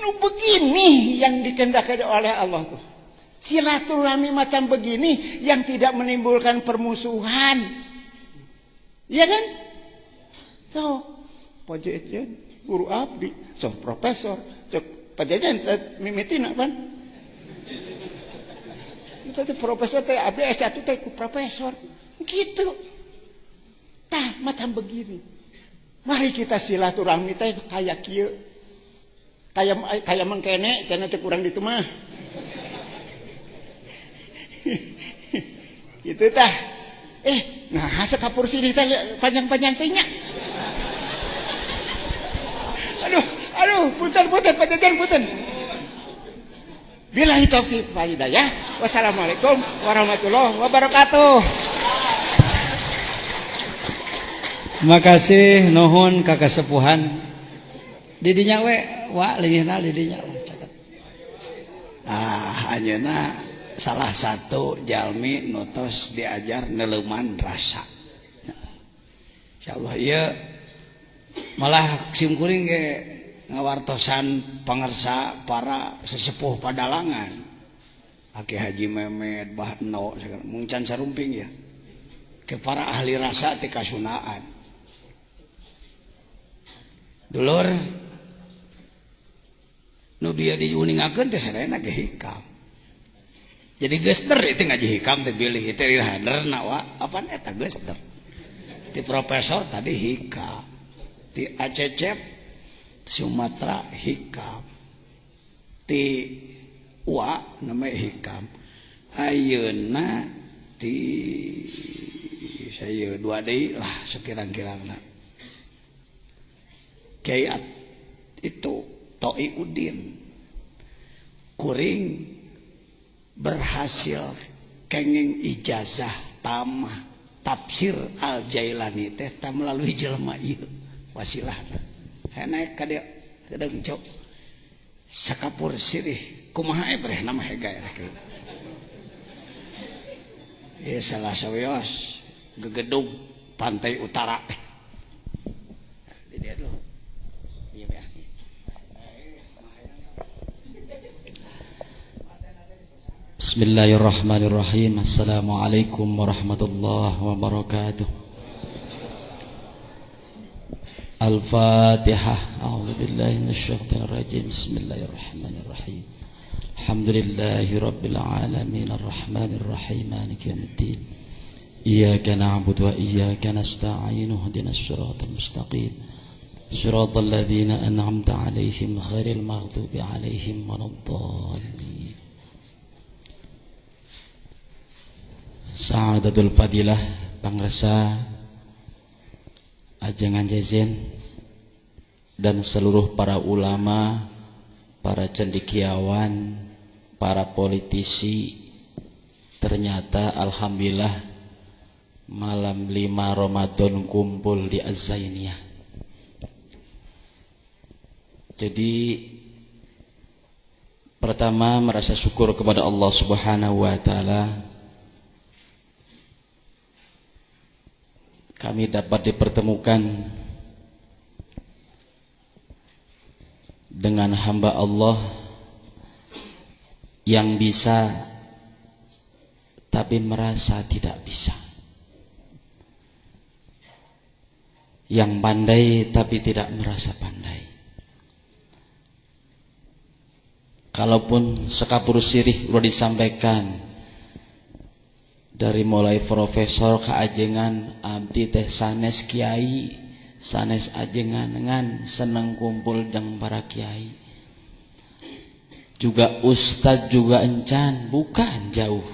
Nu begini yang dikehendaki oleh Allah tuh. Silaturahmi macam begini yang tidak menimbulkan permusuhan. Iya kan? So, pajejen guru abdi, so profesor, cek pajejen mimitina kan? Itu profesor teh abdi S1 teh ku profesor. Gitu. macam begini. Mari kita silaturahmi teh kayak kieu. Kayak mengkene cenah teh kurang ditu mah. Gitu tah. Nah sekapur sini teh panjang-panjang teh nya. Aduh, punten pajajan punten. Billahi taufiq wal hidayah. Wassalamualaikum warahmatullahi wabarakatuh. Terima kasih nuhun ka kasepuhan. Didinya we wa leungitna didinya caket. Ayeuna salah satu jalmi nutos diajar neleuman rasa. Insyaallah ieu malah simkuring ge ngawartosan pangarsa para sesepuh Padalangan. Aki Haji Memet, Bahno, mung can sarumping ya. Ke para ahli rasa ti kasunaan. Dulur nu bieu diuningakeun teh sadayana ge hikam. Jadi gester itu ngaji hikam teh bilih teh haderna wa apaan eta gester. Ti profesor tadi hikam. Ti Acecep Sumatera hikam. Ti Wa namanya hikam. Ayeuna ti saya dua deui lah sekirang-kirangna. Kiai itu Toi Udin kuring berhasil kenging ijazah tamah tafsir Al-Jailani teh melalui jelema ieu wasilahna. Naik ka dieu kedeung cok sakapur sirih kumaha breh nama hega rek. Salah saweos gegedung pantai utara. Dia dulu. Bismillahirrahmanirrahim. Assalamualaikum warahmatullahi wabarakatuh. Al-Fatihah. A'udzu billahi minasyaitonir rajim. Bismillahirrahmanirrahim. Alhamdulillahi rabbil alamin arrahmanir rahim maliki yaumiddin. Iyyaka na'budu wa iyyaka nasta'in. Ihdinas siratal mustaqim. Siratal ladzina an'amta 'alaihim ghairil maghdubi 'alaihim waladdallin. Sa'adatul Fadilah Pangresa Ajengan Jejen dan seluruh para ulama, para cendekiawan, para politisi. Ternyata alhamdulillah malam 5 Ramadan kumpul di Az-Zainiyah. Jadi pertama merasa syukur kepada Allah Subhanahu wa taala kami dapat dipertemukan dengan hamba Allah yang bisa tapi merasa tidak bisa, yang pandai tapi tidak merasa pandai. Kalaupun sekapur sirih sudah disampaikan, dari mulai profesor ke ajengan abdi teh sanes kiai, sanes ajengan ngan seneng kumpul jeung para kiai. Juga ustad juga encan, bukan jauh.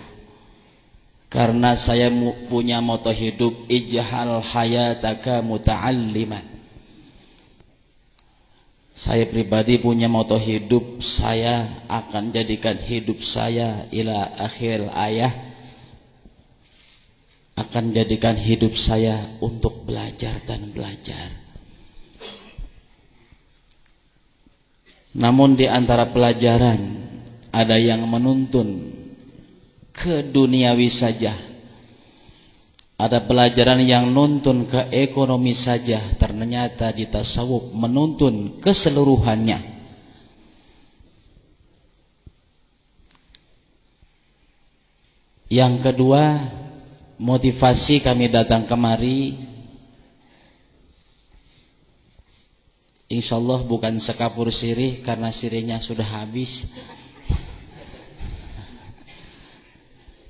Karena saya punya moto hidup ijhal hayataka muta'alliman. Saya pribadi punya moto hidup, saya akan jadikan hidup saya ila akhir ayah, akan jadikan hidup saya untuk belajar dan belajar. Namun di antara pelajaran ada yang menuntun ke duniawi saja, ada pelajaran yang nuntun ke ekonomi saja. Ternyata di tasawuf menuntun keseluruhannya. Yang kedua, motivasi kami datang kemari, insyaallah bukan sekapur sirih karena sirihnya sudah habis.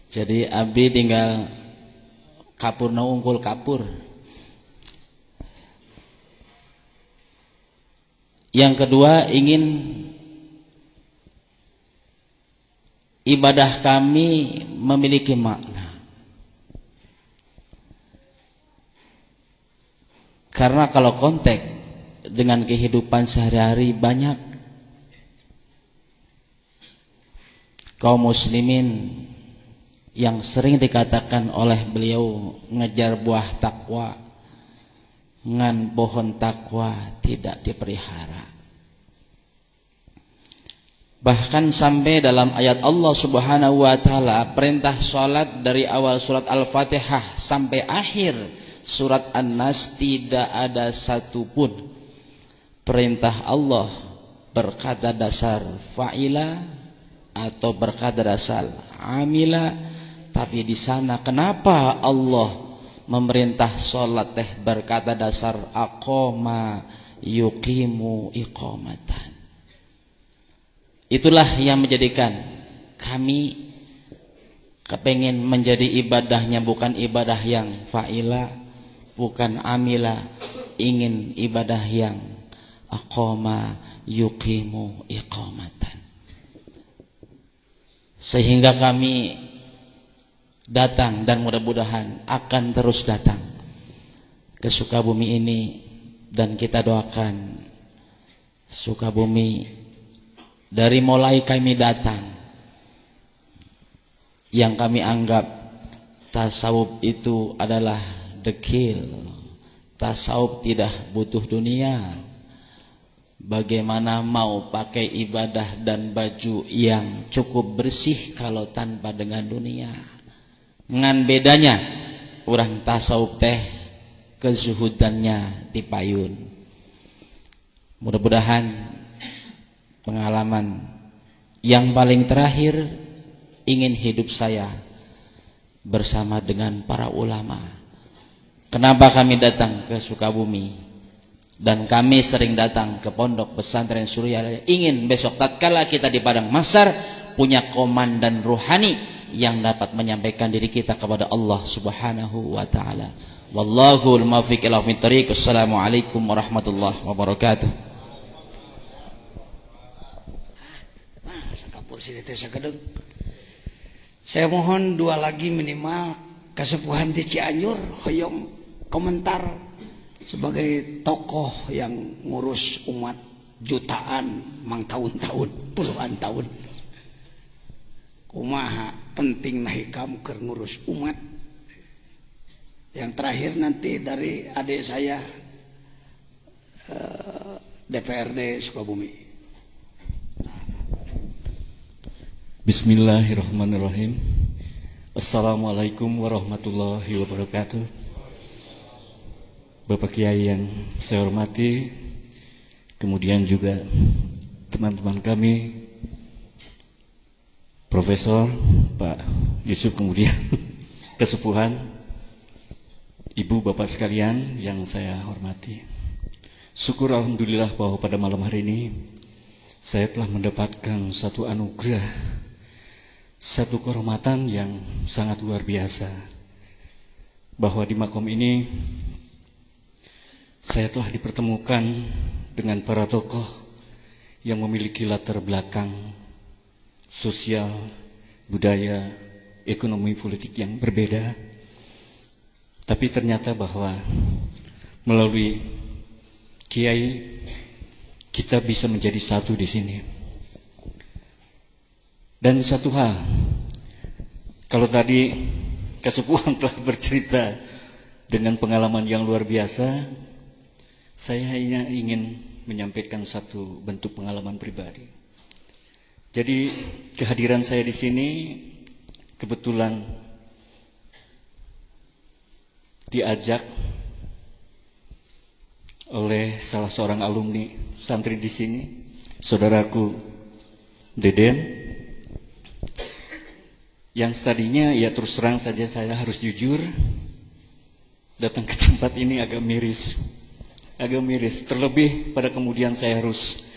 Jadi abdi tinggal kapur na unggul kapur. Yang kedua, ingin ibadah kami memiliki makna. Karena kalau kontak dengan kehidupan sehari-hari, banyak kaum muslimin yang sering dikatakan oleh beliau ngejar buah takwa, ngan pohon takwa tidak dipelihara. Bahkan sampai dalam ayat Allah Subhanahu wa taala, perintah salat dari awal surat Al-Fatihah sampai akhir surat An-Nas tidak ada satupun perintah Allah berkata dasar fa'ila atau berkata dasar amila. Tapi di sana kenapa Allah memerintah salat teh berkata dasar aqama yuqimu iqamatan? Itulah yang menjadikan kami kepengen menjadi ibadahnya bukan ibadah yang fa'ila, bukan amila, ingin ibadah yang aqama yuqimu iqamatan. Sehingga kami datang dan mudah-mudahan akan terus datang ke Sukabumi ini, dan kita doakan Sukabumi dari mulai kami datang yang kami anggap tasawuf itu adalah dekil, tasawuf tidak butuh dunia. Bagaimana mau pakai ibadah dan baju yang cukup bersih kalau tanpa dengan dunia? Ngan bedanya orang tasawuf teh kezuhudannya tipayun. Mudah-mudahan pengalaman yang paling terakhir ingin hidup saya bersama dengan para ulama. Kenapa kami datang ke Sukabumi? Dan kami sering datang ke Pondok Pesantren Surya, ingin besok tatkala kita di padang mahsyar punya komandan ruhani yang dapat menyampaikan diri kita kepada Allah Subhanahu wa taala. Wallahul muwaffiq ila aqwamit thoriq. Wassalamualaikum warahmatullahi wabarakatuh. Saya mohon dua lagi minimal Kasepuhan di Cianjur hoyong komentar sebagai tokoh yang ngurus umat jutaan mang tahun-tahun, puluhan tahun. Kumaha penting nahikam keur ngurus umat. Yang terakhir nanti dari adik saya DPRD Sukabumi. Bismillahirrahmanirrahim. Assalamualaikum warahmatullahi wabarakatuh. Bapak Kiai yang saya hormati, kemudian juga teman-teman kami, Profesor Pak Yusuf, kemudian kesepuhan, Ibu Bapak sekalian yang saya hormati. Syukur alhamdulillah bahwa pada malam hari ini saya telah mendapatkan satu anugerah, satu kehormatan yang sangat luar biasa, bahwa di makom ini saya telah dipertemukan dengan para tokoh yang memiliki latar belakang sosial, budaya, ekonomi, politik yang berbeda. Tapi ternyata bahwa melalui Kiai kita bisa menjadi satu di sini. Dan satu hal, kalau tadi Kasepuhan telah bercerita dengan pengalaman yang luar biasa, saya hanya ingin menyampaikan satu bentuk pengalaman pribadi. Jadi kehadiran saya di sini kebetulan diajak oleh salah seorang alumni santri di sini, saudaraku Deden, yang tadinya ya terus terang saja saya harus jujur, datang ke tempat ini agak miris, terlebih pada kemudian saya harus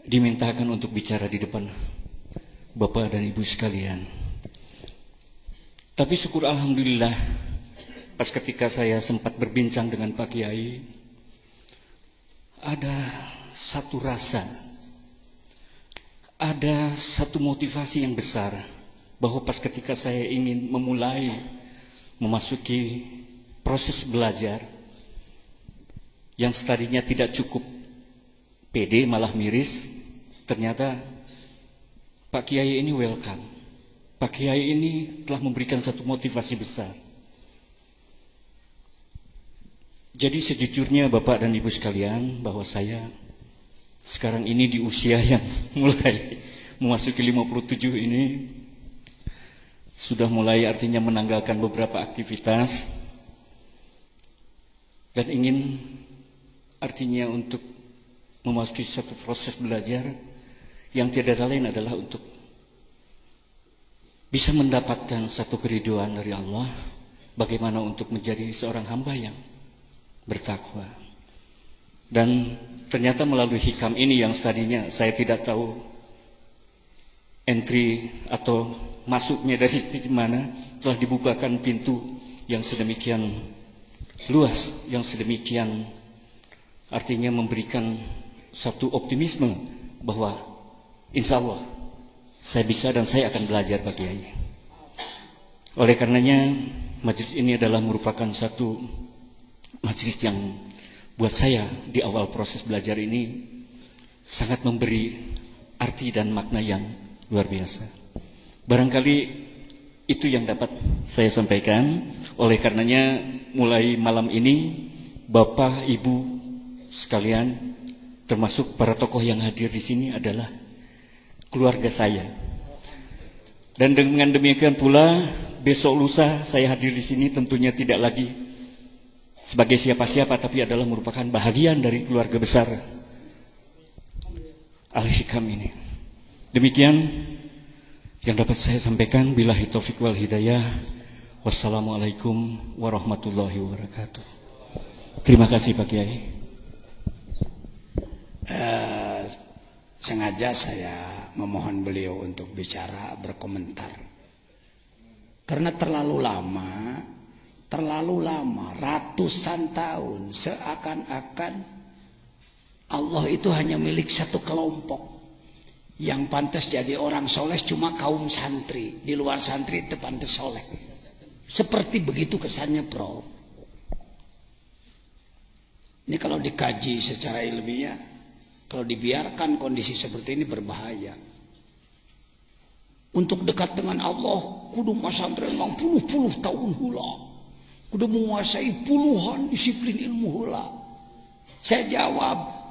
dimintakan untuk bicara di depan Bapak dan Ibu sekalian. Tapi syukur alhamdulillah, pas ketika saya sempat berbincang dengan Pak Kiai, ada satu rasa, ada satu motivasi yang besar bahwa pas ketika saya ingin memulai memasuki proses belajar yang tadinya tidak cukup pede malah miris, ternyata Pak Kiai ini welcome. Pak Kiai ini telah memberikan satu motivasi besar. Jadi sejujurnya Bapak dan Ibu sekalian, bahwa saya sekarang ini di usia yang mulai memasuki 57 ini, sudah mulai artinya menanggalkan beberapa aktivitas dan ingin artinya untuk memasuki satu proses belajar yang tiada lain adalah untuk bisa mendapatkan satu keriduan dari Allah, bagaimana untuk menjadi seorang hamba yang bertakwa. Dan ternyata melalui hikam ini yang tadinya saya tidak tahu entry atau masuknya dari mana, telah dibukakan pintu yang sedemikian luas, yang sedemikian artinya memberikan satu optimisme bahwa insya Allah saya bisa dan saya akan belajar Pak Kiai. Oleh karenanya majelis ini adalah merupakan satu majelis yang buat saya di awal proses belajar ini sangat memberi arti dan makna yang luar biasa. Barangkali itu yang dapat saya sampaikan. Oleh karenanya mulai malam ini Bapak Ibu sekalian, termasuk para tokoh yang hadir di sini adalah keluarga saya. Dan dengan demikian pula besok lusa saya hadir di sini tentunya tidak lagi sebagai siapa-siapa, tapi adalah merupakan bahagian dari keluarga besar Al-Hikam ini. Demikian yang dapat saya sampaikan. Billahi taufiq wal hidayah. Wassalamualaikum warahmatullahi wabarakatuh. Terima kasih Pak Kiai. Sengaja saya memohon beliau untuk bicara, berkomentar, karena terlalu lama, ratusan tahun, seakan-akan Allah itu hanya milik satu kelompok. Yang pantas jadi orang soleh cuma kaum santri, di luar santri itu pantas soleh. Seperti begitu kesannya, Prof. Ini kalau dikaji secara ilmiah, kalau dibiarkan kondisi seperti ini berbahaya. Untuk dekat dengan Allah, kudu masantren mang puluh tahun hula, kudu menguasai puluhan disiplin ilmu hula. Saya jawab,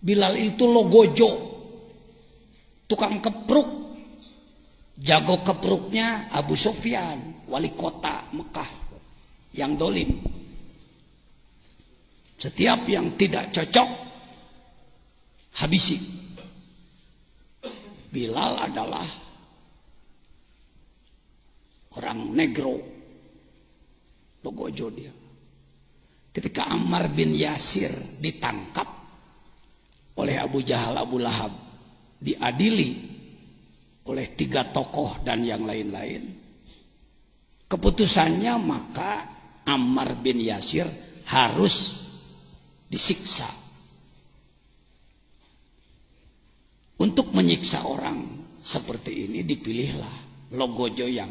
Bilal itu logojo, tukang kepruk, jago kepruknya Abu Sufyan, wali kota Mekah yang dolim. Setiap yang tidak cocok habisi. Bilal adalah orang negro, logojo dia. Ketika Ammar bin Yasir ditangkap oleh Abu Jahal, Abu Lahab, diadili oleh 3 tokoh dan yang lain-lain, keputusannya maka Ammar bin Yasir harus disiksa. Untuk menyiksa orang seperti ini dipilihlah logojo yang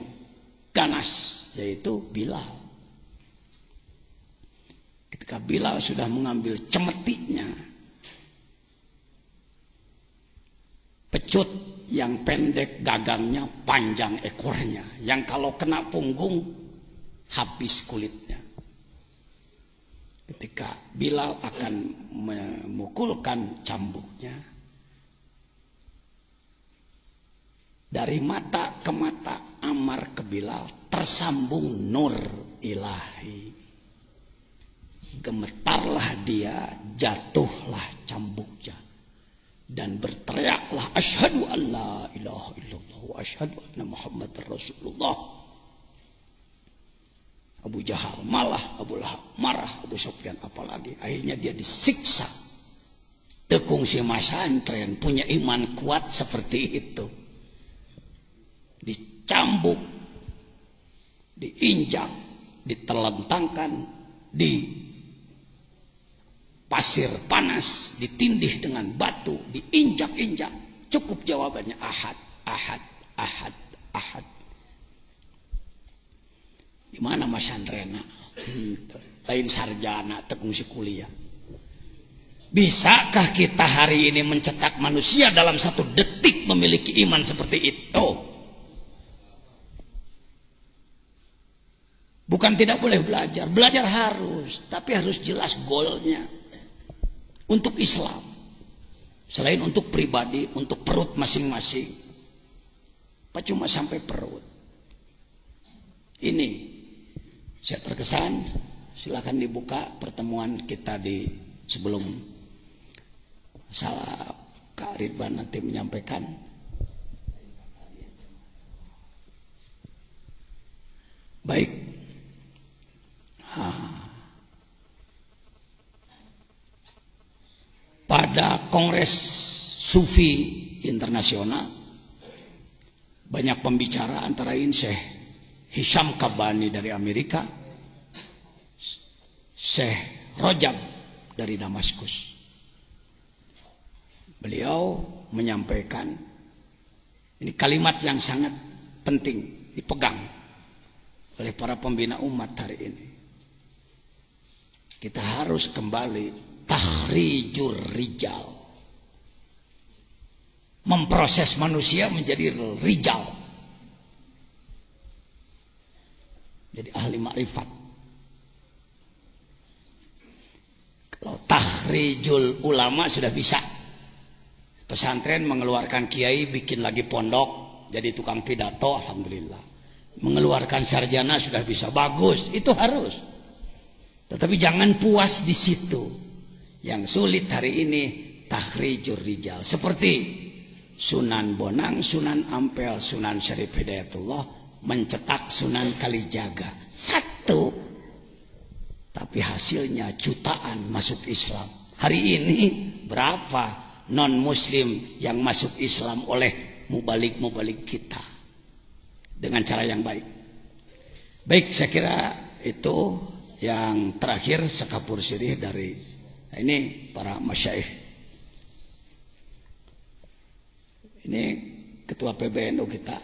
ganas, yaitu Bilal. Ketika Bilal sudah mengambil cemetinya, pecut yang pendek gagangnya, panjang ekornya, yang kalau kena punggung habis kulitnya. Ketika Bilal akan memukulkan cambuknya, dari mata ke mata Ammar ke Bilal tersambung nur ilahi. Gemetarlah dia, jatuhlah cambuknya, dan berteriaklah, asyhadu an la ilaha illallah wa asyhadu anna Muhammadar Rasulullah. Abu Jahal malah, Abu Lahab marah, Abu Sufyan apalagi. Akhirnya dia disiksa. Tekung si masantren punya iman kuat seperti itu, dicambuk, diinjak, ditelentangkan, pasir panas, ditindih dengan batu, diinjak-injak. Cukup jawabannya ahad, ahad, ahad, ahad. Di mana Mas Andrena? Lain sarjana, tekungsi kuliah. Bisakah kita hari ini mencetak manusia dalam 1 detik memiliki iman seperti itu? Bukan tidak boleh belajar, belajar harus, tapi harus jelas goalnya untuk Islam. Selain untuk pribadi, untuk perut masing-masing. Apa cuma sampai perut? Ini saya terkesan. Silakan dibuka pertemuan kita di sebelum salah Kak Ridwan nanti menyampaikan. Baik. Pada Kongres Sufi Internasional banyak pembicara antara lain Syekh Hisham Kabani dari Amerika, Syekh Rojab dari Damaskus. Beliau menyampaikan ini kalimat yang sangat penting dipegang oleh para pembina umat hari ini. Kita harus kembali tahrijur rijal, memproses manusia menjadi rijal, jadi ahli makrifat. Kalau tahrijul ulama sudah bisa, pesantren mengeluarkan kiai bikin lagi pondok jadi tukang pidato, alhamdulillah. Mengeluarkan sarjana sudah bisa, bagus, itu harus. Tetapi jangan puas di situ. Yang sulit hari ini tahrijur rijal, seperti Sunan Bonang, Sunan Ampel, Sunan Syarif Hidayatullah mencetak Sunan Kalijaga 1, tapi hasilnya jutaan masuk Islam. Hari ini berapa non muslim yang masuk Islam oleh mubalik-mubalik kita dengan cara yang baik. Baik, saya kira itu yang terakhir sekapur sirih dari ini para masyaikh. Ini ketua PBNU kita,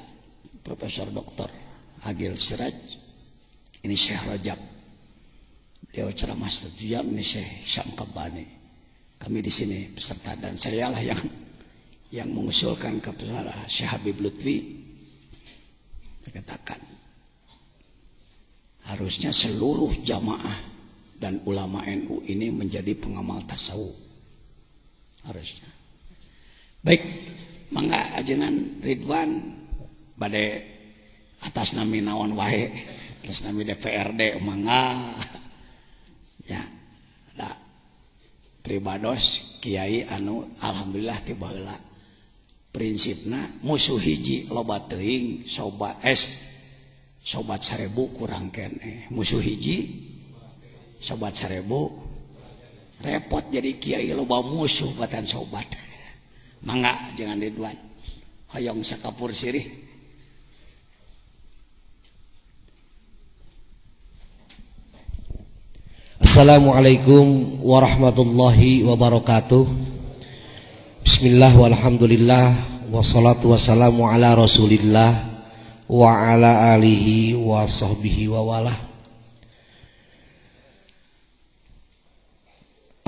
Profesor Dr. Agil Siraj. Ini Syekh Rajab. Beliau ceramah setuju. Ini Syekh Hisham Kabani. Kami di sini peserta, dan saya lah yang mengusulkan kepada Syekh Habib Lutfi. Dikatakan harusnya seluruh jamaah dan ulama NU ini menjadi pengamal tasawuf, harusnya. Baik, mangga ajengan Ridwan bade atas nami naon wae, atas nami DPRD mangga ya. Da pribados kiai anu alhamdulillah tiba heula prinsipna musuh hiji loba teuing, sobat 1000 kurang kene, musuh hiji sobat 1000 repot, jadi kiai loba musuh batan sobat. Mangga jangan Ridwan hoyong sakapur sirih. Assalamualaikum warahmatullahi wabarakatuh. Bismillah walhamdulillah wassalatu wassalamu ala rasulillah wa ala alihi wa sahbihi wa walah.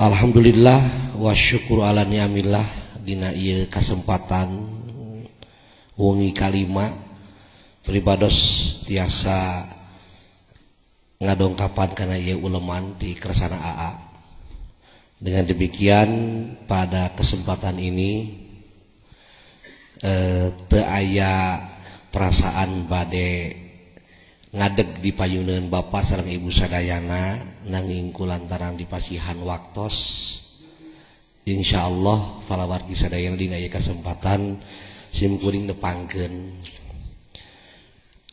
Alhamdulillah wa syukur ala ni'amillah dina ieu kasempatan wengi kalima pribados tiasa ngadongkapan kana ieu uleman di Kersana AA. Dengan demikian pada kesempatan ini teu aya perasaan bade ngadeg di payuneun Bapak sareng Ibu sadayana, nanging kulantaran dipasihan waktos insyaallah falawargi sadayana dina ieu kesempatan simkuring nepangkeun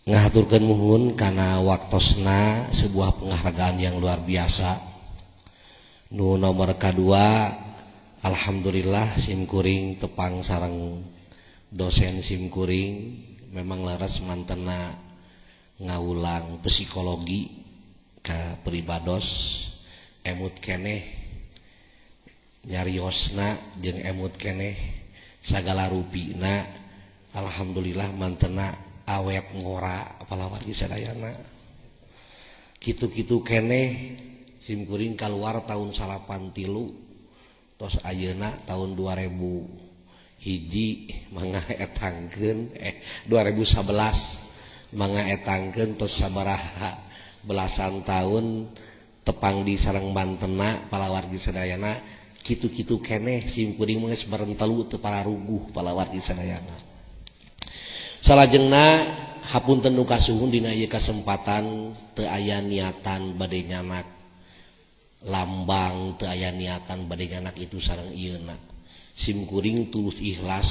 ngahaturkeun muhun kana waktosna sebuah penghargaan yang luar biasa. Nu nomor kadua, alhamdulillah simkuring tepang sareng dosen simkuring memang laras mantena ngaulang psikologi ka pribados emut keneh nyariosna jeung emut keneh sagala rupina alhamdulillah mantena awet ngora palawargi sadayana kitu-kitu keneh simkuring keluar tahun 83 tos ayeuna tahun 2000 hiji mangga etangkeun 2011 mangga etangkeun tos sabaraha belasan tahun tepang di sareng Bantena palawargi sadayana kitu-kitu keneh simkuring geus barentelu teu pararuguh palawargi sadayana. Salajengna hapunten nu kasuhun dina ieu kasempatan teu aya niatan bade nyanak lambang teu aya niatan bade nyanak itu sareng ieuna. Simkuring tulus ikhlas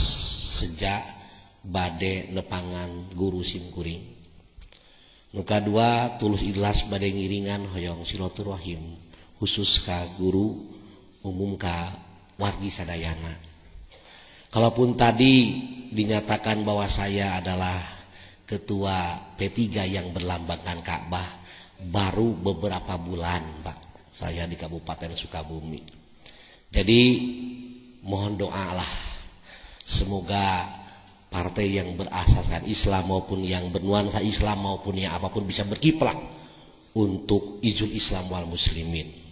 sejak bade nepangan guru simkuring. Nu kadua tulus ikhlas bade ngiringan hoyong silaturahim khusus ka guru umum ka wargi sadayana. Kalaupun tadi dinyatakan bahwa saya adalah ketua P3 yang berlambangkan Ka'bah baru beberapa bulan Pak saya di Kabupaten Sukabumi. Jadi mohon doalah semoga partai yang berasaskan Islam maupun yang bernuansa Islam maupun yang apapun bisa berkiprah untuk izul Islam wal muslimin.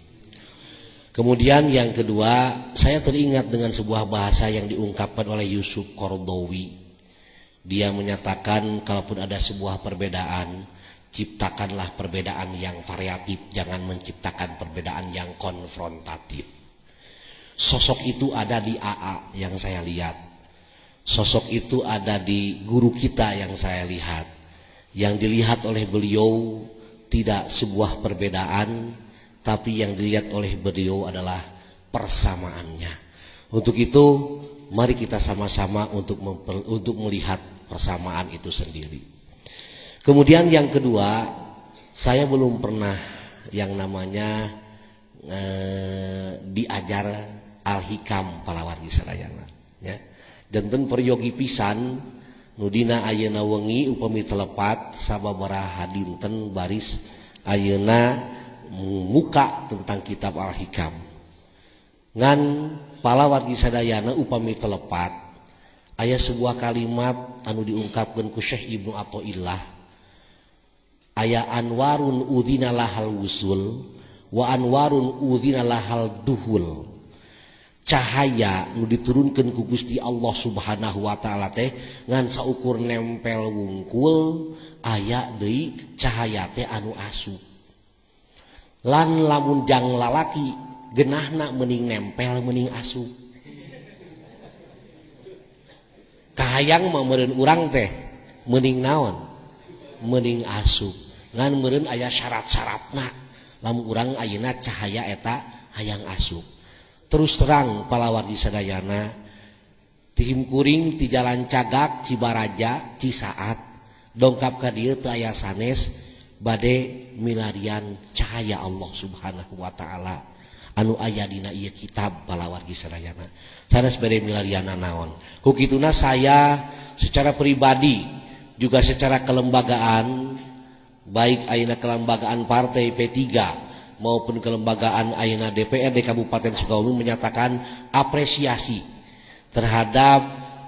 Kemudian yang kedua, saya teringat dengan sebuah bahasa yang diungkapkan oleh Yusuf Qaradawi. Dia menyatakan kalaupun ada sebuah perbedaan, ciptakanlah perbedaan yang variatif, jangan menciptakan perbedaan yang konfrontatif. Sosok itu ada di AA yang saya lihat. Sosok itu ada di guru kita yang saya lihat. Yang dilihat oleh beliau tidak sebuah perbedaan, tapi yang dilihat oleh beliau adalah persamaannya. Untuk itu, mari kita sama-sama untuk melihat persamaan itu sendiri. Kemudian yang kedua, saya belum pernah yang namanya diajar al-hikam palawargi sadayana. Ya. Janten peryogi pisan, nudina ayeuna wengi upami telepat sababaraha dinten baris ayeuna muka tentang kitab al-hikam ngan palawargi sadayana upami telepat aya sebuah kalimat anu diungkapkeun ku Syekh Ibnu Athaillah aya anwarun udzina lahal wusul wa anwarun udzina lahal duhul cahaya nu diturunkeun ku Gusti Allah Subhanahu wa taala teh ngan saukur nempel wungkul aya deui cahaya teh anu asup lan lamun jang lalaki genahna mending nempel mending asup kahayang mah meureun urang teh mending naon mending asup ngan meureun aya syarat-syaratna lamun urang ayeuna cahaya eta hayang asup. Terus terang palawargi sadayana tim kuring ti jalan Cagak Cibaraja Cisaat dongkap ka dieu teu aya sanes bade milarian cahaya Allah Subhanahu wa taala anu aya dina ieu kitab palawargi sadayana. Sanes bade milarianna naon? Ku kituna saya secara pribadi juga secara kelembagaan baik ayeuna kelembagaan partai P3 maupun kelembagaan ayeuna DPRD Kabupaten Sukabumi menyatakan apresiasi terhadap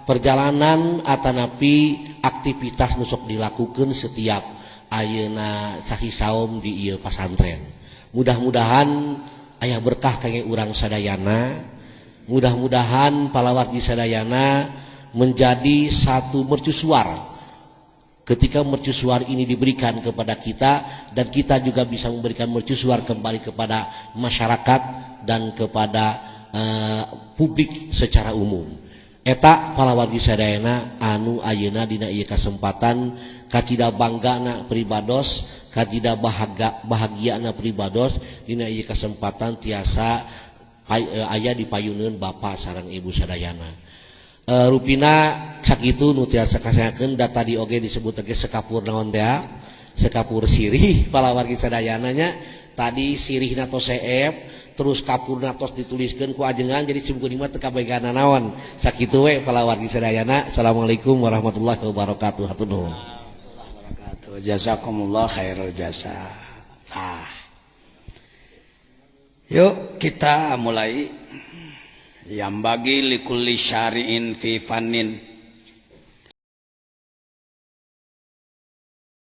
perjalanan atanapi aktivitas nu sok dilakukeun setiap ayeuna sahi saum di ieu pasantren. Mudah-mudahan aya berkah kangge urang sadayana. Mudah-mudahan palawargi sadayana menjadi satu mercusuar. Ketika mercusuar ini diberikan kepada kita dan kita juga bisa memberikan mercusuar kembali kepada masyarakat dan kepada publik secara umum. Eta palawargi sadayana anu ayeuna dina ieu kasempatan kacida banggana pribados kacida bahagiana pribados dina ieu kasempatan tiasa aya di payuneun Bapak sareng Ibu sadayana. Rupina sakitu nu tiasa kasayakeun da tadi oge disebut ge sekapur naon teh sekapur sirih palawargi sadayana nya tadi sirihna tos seep terus kapurna tos dituliskeun ku ajengan jadi simkuring mah teu kabegana naon sakitu we palawargi sadayana. Assalamualaikum warahmatullahi wabarakatuh. Hatur nuhun. Jazakumullah khairul jasa. Yuk kita mulai yang bagi likulli syari'in fi fannin